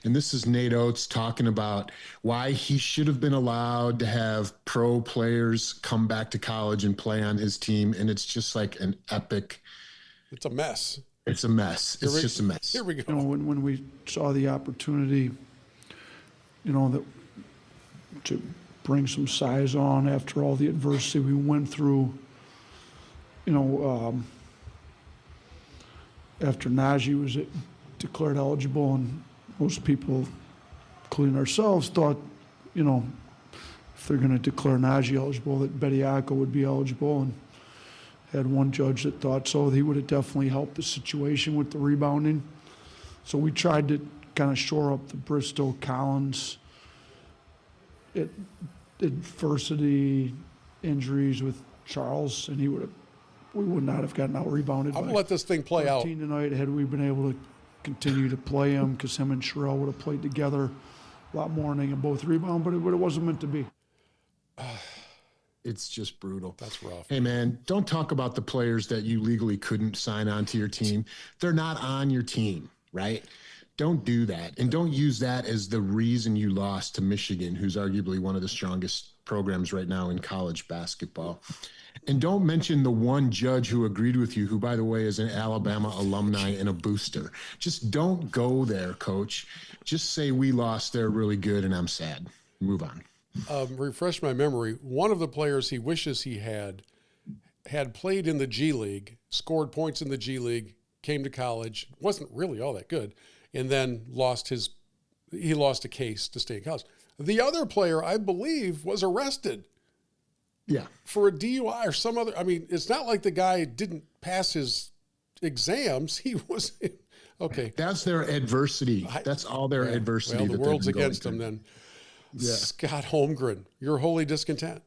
And this is Nate Oates talking about why he should have been allowed to have pro players come back to college and play on his team. And it's just like an epic. It's a mess. It's a mess. It's just a mess. Here we go. When we saw the opportunity, that to bring some size on after all the adversity we went through, after Najee was declared eligible, and most people, including ourselves, thought, they're going to declare Najee eligible, that Bediako would be eligible, and had one judge that thought so. He would have definitely helped the situation with the rebounding. So we tried to kind of shore up the Bristow Collins adversity injuries with Charles, and we would not have gotten out rebounded. I'm gonna let this thing play out tonight had we been able to continue to play him, because him and Sherrill would have played together a lot more, and they can both rebound, but it wasn't meant to be. It's just brutal. That's rough. Hey, man, don't talk about the players that you legally couldn't sign on to your team. They're not on your team, right? Don't do that. And don't use that as the reason you lost to Michigan, who's arguably one of the strongest programs right now in college basketball. And don't mention the one judge who agreed with you, who, by the way, is an Alabama alumni and a booster. Just don't go there, Coach. Just say we lost, they're really good, and I'm sad. Move on. Refresh my memory. One of the players he wishes he had played in the G League, scored points in the G League, came to college, wasn't really all that good, and then lost a case to stay in college. The other player, I believe, was arrested. Yeah. For a DUI or some other. I mean, it's not like the guy didn't pass his exams. He was okay. That's their adversity. That's all their adversity. Well, the world's against them then. Yeah. Scott Holmgren, your holy discontent.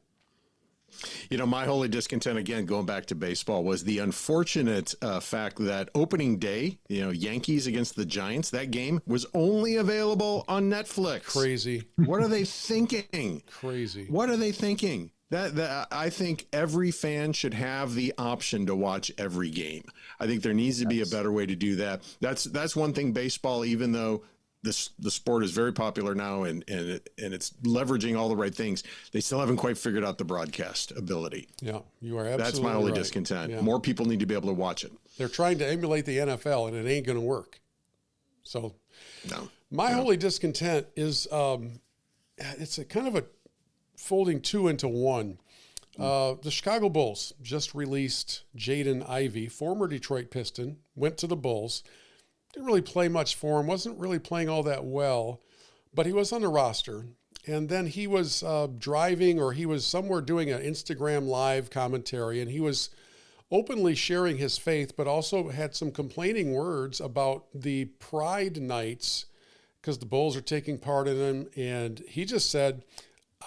You know, my holy discontent, again, going back to baseball, was the unfortunate fact that opening day, Yankees against the Giants, that game was only available on Netflix. Crazy. What are they thinking? Crazy. What are they thinking? That I think every fan should have the option to watch every game. I think there needs to be a better way to do that. That's one thing baseball, even though the sport is very popular now and it's leveraging all the right things, they still haven't quite figured out the broadcast ability. Yeah, you are absolutely That's my only right. discontent. Yeah. More people need to be able to watch it. They're trying to emulate the NFL, and it ain't going to work. So my holy discontent is it's a kind of a folding two into one. The Chicago Bulls just released Jaden Ivey, former Detroit Piston, went to the Bulls. Didn't really play much for him, wasn't really playing all that well, but he was on the roster. And then he was driving, or he was somewhere doing an Instagram live commentary, and he was openly sharing his faith, but also had some complaining words about the Pride nights because the Bulls are taking part in them. And he just said,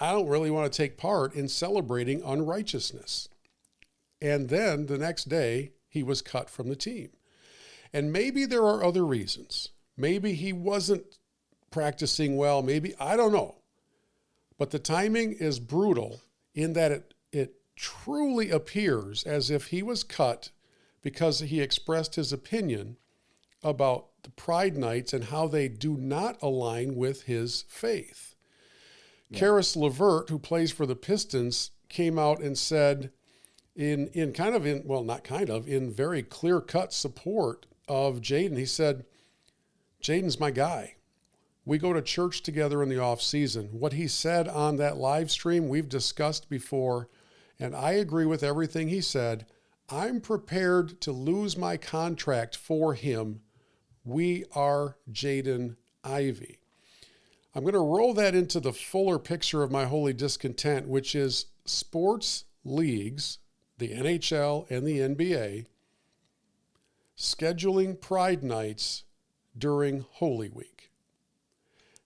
I don't really want to take part in celebrating unrighteousness. And then the next day, he was cut from the team. And maybe there are other reasons. Maybe he wasn't practicing well. Maybe, I don't know. But the timing is brutal in that it truly appears as if he was cut because he expressed his opinion about the Pride nights and how they do not align with his faith. Yeah. Karis LeVert, who plays for the Pistons, came out and said in very clear-cut support of Jaden. He said, Jaden's my guy. We go to church together in the off season. What he said on that live stream, we've discussed before, and I agree with everything he said. I'm prepared to lose my contract for him. We are Jaden Ivey. I'm going to roll that into the fuller picture of my holy discontent, which is sports leagues, the NHL and the NBA, scheduling Pride nights during Holy Week.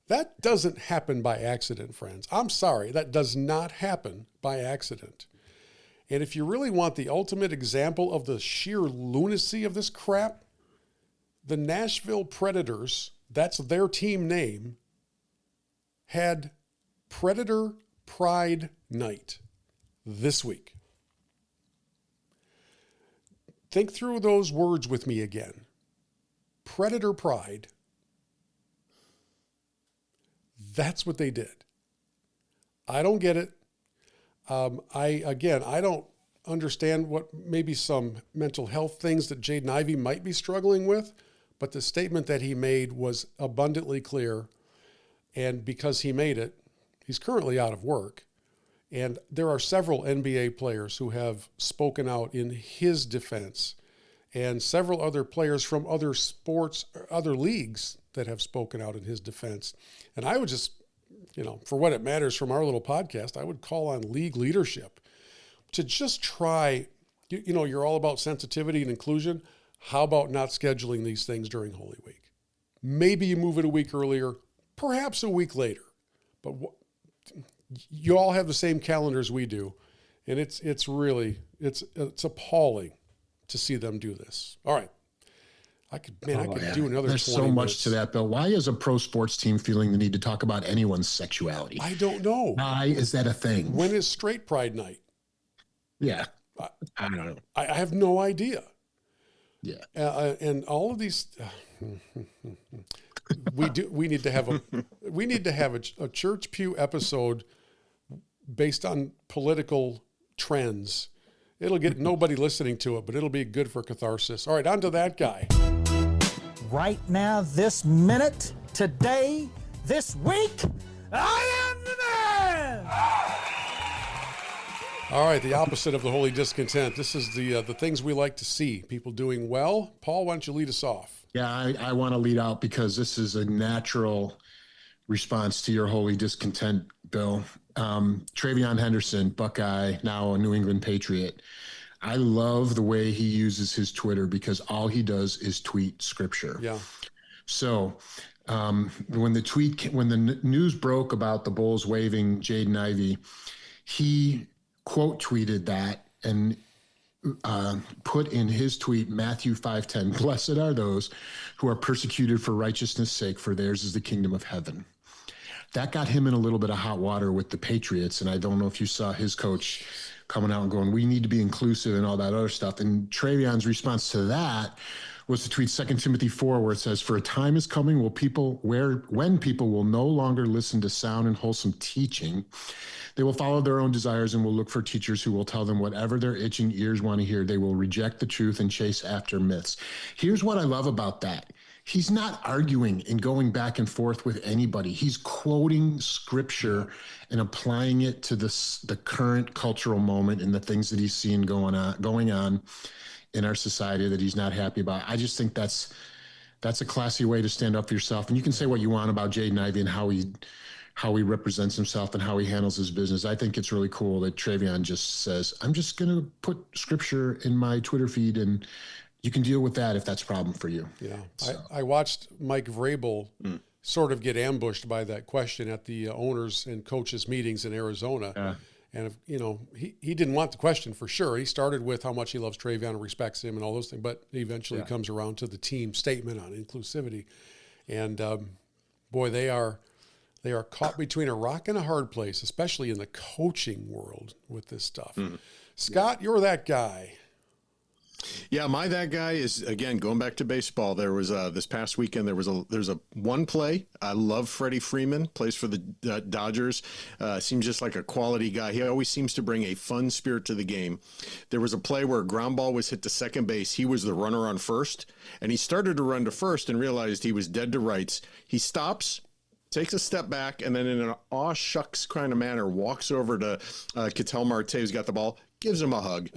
That doesn't happen by accident, friends. I'm sorry, that does not happen by accident. And if you really want the ultimate example of the sheer lunacy of this crap, the Nashville Predators, that's their team name, had Predator Pride Night this week. Think through those words with me again. Predator Pride. That's what they did. I don't get it. I don't understand what maybe some mental health things that Jaden Ivey might be struggling with, but the statement that he made was abundantly clear. And because he made it, he's currently out of work. And there are several NBA players who have spoken out in his defense, and several other players from other sports, other leagues that have spoken out in his defense. And I would just for what it matters from our little podcast, I would call on league leadership to just try, you're all about sensitivity and inclusion. How about not scheduling these things during Holy Week? Maybe you move it a week earlier, perhaps a week later, but you all have the same calendars we do. And it's appalling to see them do this. All right. I could do another 20 minutes. There's so much to that, Bill. Why is a pro sports team feeling the need to talk about anyone's sexuality? I don't know. Why is that a thing? When is Straight Pride Night? Yeah. I don't know. I have no idea. Yeah. And all of these, we need to have a church pew episode based on political trends. It'll get nobody listening to it, but it'll be good for catharsis. All right, on to that guy. Right now, this minute, today, this week, I am the man! All right, the opposite of the holy discontent. This is the things we like to see. People doing well. Paul, why don't you lead us off? Yeah, I want to lead out because this is a natural response to your holy discontent, Bill. Travion Henderson, Buckeye, now a New England Patriot. I love the way he uses his Twitter because all he does is tweet scripture. Yeah. So when the news broke about the Bulls waiving Jaden Ivey, he quote tweeted that and put in his tweet Matthew 5:10, "Blessed are those who are persecuted for righteousness' sake, for theirs is the kingdom of heaven." That got him in a little bit of hot water with the Patriots, and I don't know if you saw his coach coming out and going, "We need to be inclusive," and all that other stuff. And Travion's response to that was to tweet 2 Timothy 4, where it says, "For a time is coming when people will no longer listen to sound and wholesome teaching. They will follow their own desires and will look for teachers who will tell them whatever their itching ears want to hear. They will reject the truth and chase after myths." Here's what I love about that. He's not arguing and going back and forth with anybody. He's quoting scripture and applying it to the current cultural moment and the things that he's seeing going on in our society that he's not happy about. I just think that's a classy way to stand up for yourself. And you can say what you want about Jaden Ivey and how he represents himself and how he handles his business. I think it's really cool that Travion just says, "I'm just going to put scripture in my Twitter feed and you can deal with that if that's a problem for you." Yeah. So. I watched Mike Vrabel sort of get ambushed by that question at the owners and coaches meetings in Arizona. Yeah. And, he didn't want the question for sure. He started with how much he loves Travion and respects him and all those things, but he eventually comes around to the team statement on inclusivity. And, boy, they are caught between a rock and a hard place, especially in the coaching world with this stuff. Scott, you're that guy. Yeah, that guy is, again, going back to baseball. There was this past weekend, there's a one play. I love Freddie Freeman, plays for the Dodgers. Seems just like a quality guy. He always seems to bring a fun spirit to the game. There was a play where a ground ball was hit to second base. He was the runner on first, and he started to run to first and realized he was dead to rights. He stops, takes a step back, and then in an aw shucks kind of manner walks over to Ketel Marte, who's got the ball, gives him a hug,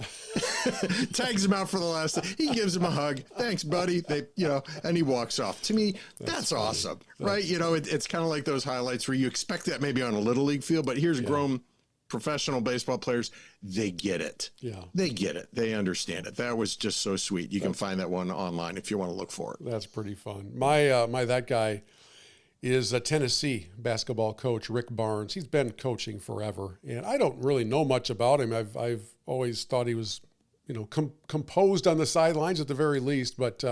tags him out for the last. He gives him a hug. "Thanks, buddy." And he walks off. To me, that's awesome, right? It's kind of like those highlights where you expect that maybe on a little league field, but here's grown professional baseball players. They get it. Yeah, they get it. They understand it. That was just so sweet. You can find that one online if you want to look for it. That's pretty fun. My that guy is a Tennessee basketball coach, Rick Barnes. He's been coaching forever, and I don't really know much about him. I've always thought he was, composed on the sidelines at the very least, but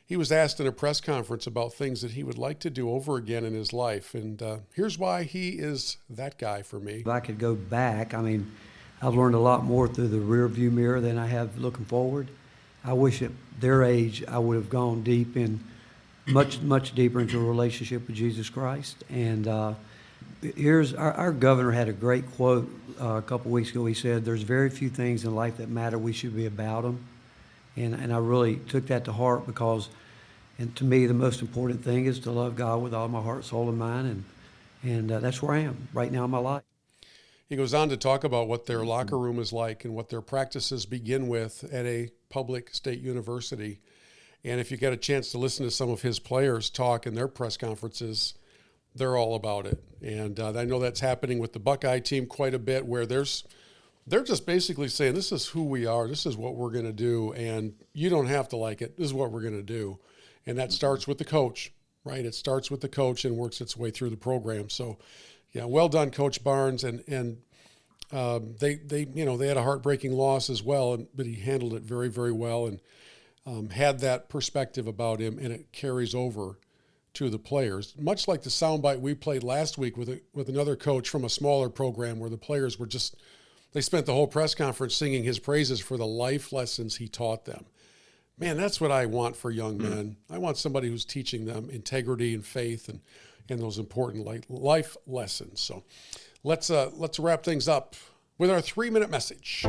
he was asked in a press conference about things that he would like to do over again in his life, and here's why he is that guy for me. If I could go back, I've learned a lot more through the rear view mirror than I have looking forward. I wish at their age I would have gone deep in much deeper into a relationship with Jesus Christ. And here's our governor had a great quote a couple weeks ago. He said, "There's very few things in life that matter. We should be about them." And I really took that to heart because, and to me, the most important thing is to love God with all my heart, soul, and mind. And that's where I am right now in my life. He goes on to talk about what their locker room is like and what their practices begin with at a public state university. And if you get a chance to listen to some of his players talk in their press conferences, they're all about it. And I know that's happening with the Buckeye team quite a bit, where they're just basically saying, this is who we are, this is what we're going to do, and you don't have to like it, this is what we're going to do. And that starts with the coach, right? It starts with the coach and works its way through the program. So, yeah, well done, Coach Barnes. And they had a heartbreaking loss as well, but he handled it very, very well, and had that perspective about him, and it carries over to the players. Much like the soundbite we played last week with another coach from a smaller program, where the players were they spent the whole press conference singing his praises for the life lessons he taught them. Man, that's what I want for young men. I want somebody who's teaching them integrity and faith and those important life lessons. So let's wrap things up with our 3-minute message.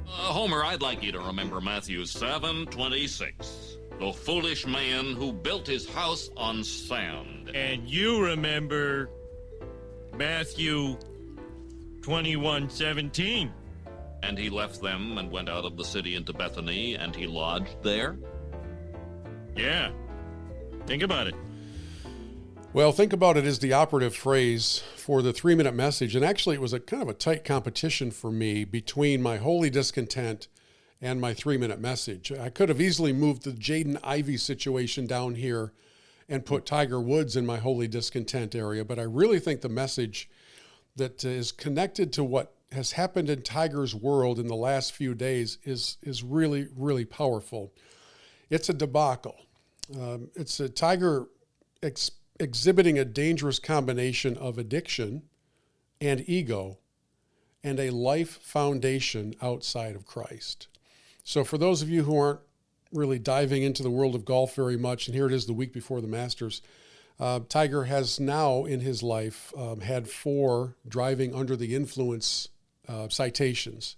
Homer, I'd like you to remember Matthew 7:26. The foolish man who built his house on sand. And you remember Matthew 21:17. And he left them and went out of the city into Bethany, and he lodged there? Yeah. Think about it. Well, think about it is the operative phrase for the 3-minute message. And actually, it was a kind of a tight competition for me between my holy discontent and my 3-minute message. I could have easily moved the Jaden Ivey situation down here and put Tiger Woods in my holy discontent area, but I really think the message that is connected to what has happened in Tiger's world in the last few days is really, really powerful. It's a debacle. It's a Tiger exhibiting a dangerous combination of addiction and ego and a life foundation outside of Christ. So for those of you who aren't really diving into the world of golf very much, and here it is the week before the Masters, Tiger has now in his life had 4 driving under the influence citations.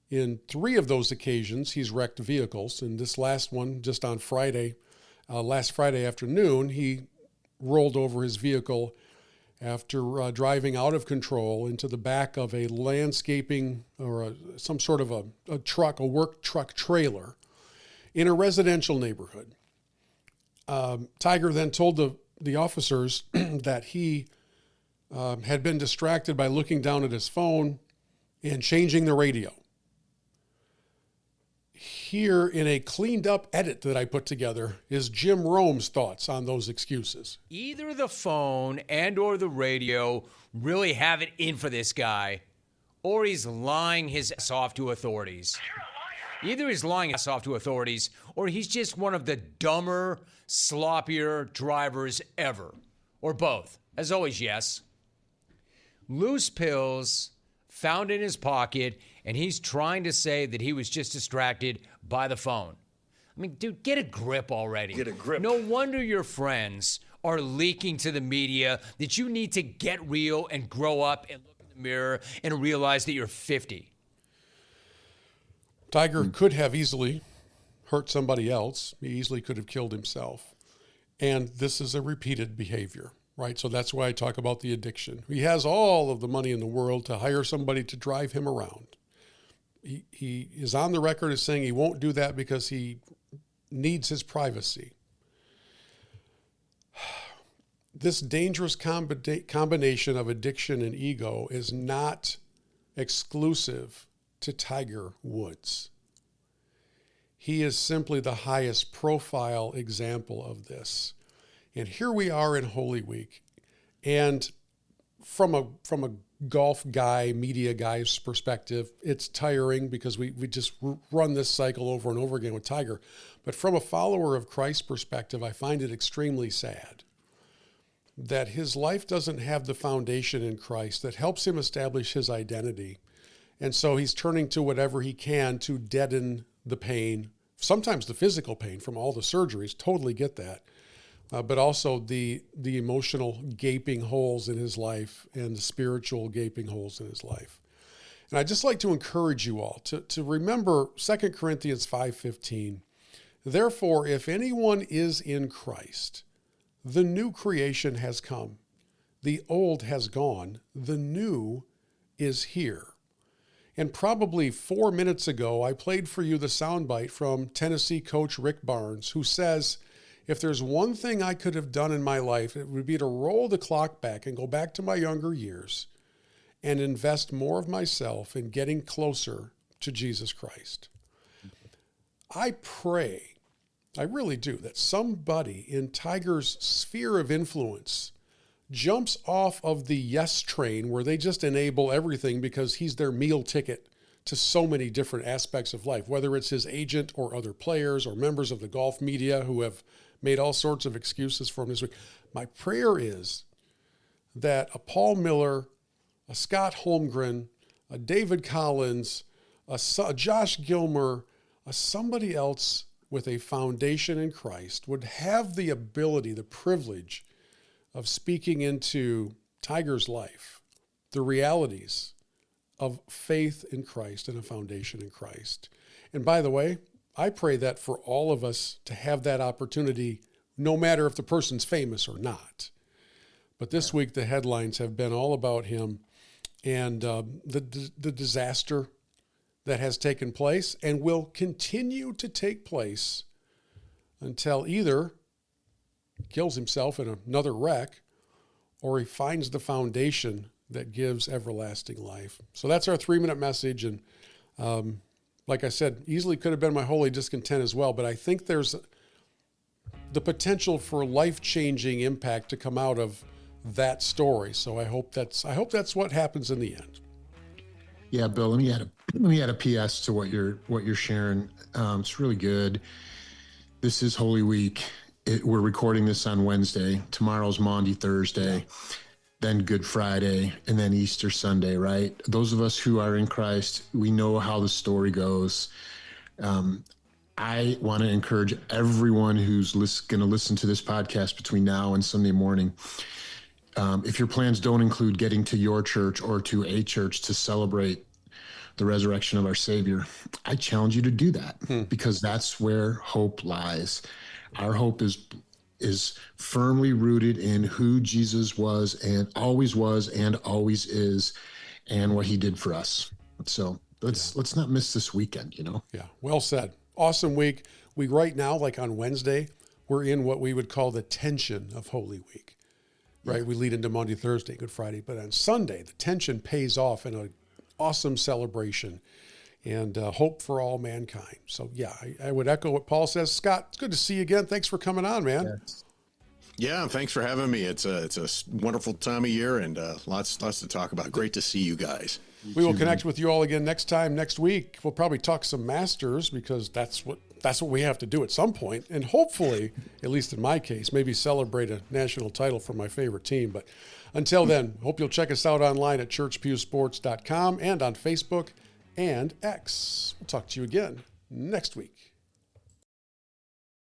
In 3 of those occasions, he's wrecked vehicles. And this last one, just on last Friday afternoon, he rolled over his vehicle after driving out of control into the back of a landscaping or some sort of a truck, a work truck trailer in a residential neighborhood. Tiger then told the officers that he had been distracted by looking down at his phone and changing the radio. Here in a cleaned up edit that I put together is Jim Rome's thoughts on those excuses. Either the phone and or the radio really have it in for this guy, or he's lying his ass off to authorities. Either he's lying his ass off to authorities, or he's just one of the dumber, sloppier drivers ever. Or both. As always, yes. Loose pills found in his pocket, and he's trying to say that he was just distracted by the phone. I mean, dude, get a grip already. Get a grip. No wonder your friends are leaking to the media that you need to get real and grow up and look in the mirror and realize that you're 50. Tiger could have easily hurt somebody else. He easily could have killed himself. And this is a repeated behavior, right? So that's why I talk about the addiction. He has all of the money in the world to hire somebody to drive him around. He is on the record as saying he won't do that because he needs his privacy. This dangerous combination of addiction and ego is not exclusive to Tiger Woods. He is simply the highest profile example of this. And here we are in Holy Week. And from a golf guy, media guy's perspective, it's tiring because we just run this cycle over and over again with Tiger. But from a follower of Christ's perspective, I find it extremely sad that his life doesn't have the foundation in Christ that helps him establish his identity. And so he's turning to whatever he can to deaden the pain, sometimes the physical pain from all the surgeries, totally get that, but also the emotional gaping holes in his life and the spiritual gaping holes in his life. And I'd just like to encourage you all to remember 2 Corinthians 5:15. Therefore, if anyone is in Christ, the new creation has come. The old has gone. The new is here. And probably 4 minutes ago, I played for you the soundbite from Tennessee coach Rick Barnes, who says, if there's one thing I could have done in my life, it would be to roll the clock back and go back to my younger years and invest more of myself in getting closer to Jesus Christ. I pray, I really do, that somebody in Tiger's sphere of influence jumps off of the yes train where they just enable everything because he's their meal ticket to so many different aspects of life, whether it's his agent or other players or members of the golf media who have made all sorts of excuses for him this week. My prayer is that a Paul Miller, a Scott Holmgren, a David Collins, a Josh Gilmer, somebody else with a foundation in Christ would have the ability, the privilege of speaking into Tiger's life, the realities of faith in Christ and a foundation in Christ. And by the way, I pray that for all of us to have that opportunity, no matter if the person's famous or not. But this week, the headlines have been all about him and the disaster that has taken place and will continue to take place until either he kills himself in another wreck or he finds the foundation that gives everlasting life. So that's our 3-minute message. And like I said, easily could have been my holy discontent as well, but I think there's the potential for life-changing impact to come out of that story. So I hope that's what happens in the end. Yeah, Bill, let me add a PS to what you're sharing. It's really good. This is Holy Week. We're recording this on Wednesday. Tomorrow's Maundy Thursday, then Good Friday, and then Easter Sunday, right? Those of us who are in Christ, we know how the story goes. I want to encourage everyone who's going to listen to this podcast between now and Sunday morning. If your plans don't include getting to your church or to a church to celebrate the resurrection of our Savior, I challenge you to do that because that's where hope lies. Our hope is firmly rooted in who Jesus was and always is and what he did for us. So let's not miss this weekend, you know? Yeah, well said. Awesome week. We right now, like on Wednesday, we're in what we would call the tension of Holy Week. Right, we lead into Monday, Thursday, Good Friday. But on Sunday, the tension pays off in an awesome celebration and hope for all mankind. So, yeah, I would echo what Paul says. Scott, it's good to see you again. Thanks for coming on, man. Yeah, thanks for having me. It's a wonderful time of year and lots to talk about. Great to see you guys. We will connect with you all again next week. We'll probably talk some Masters because that's what we have to do at some point. And hopefully, at least in my case, maybe celebrate a national title for my favorite team. But until then, hope you'll check us out online at churchpewsports.com and on Facebook and X. We'll talk to you again next week.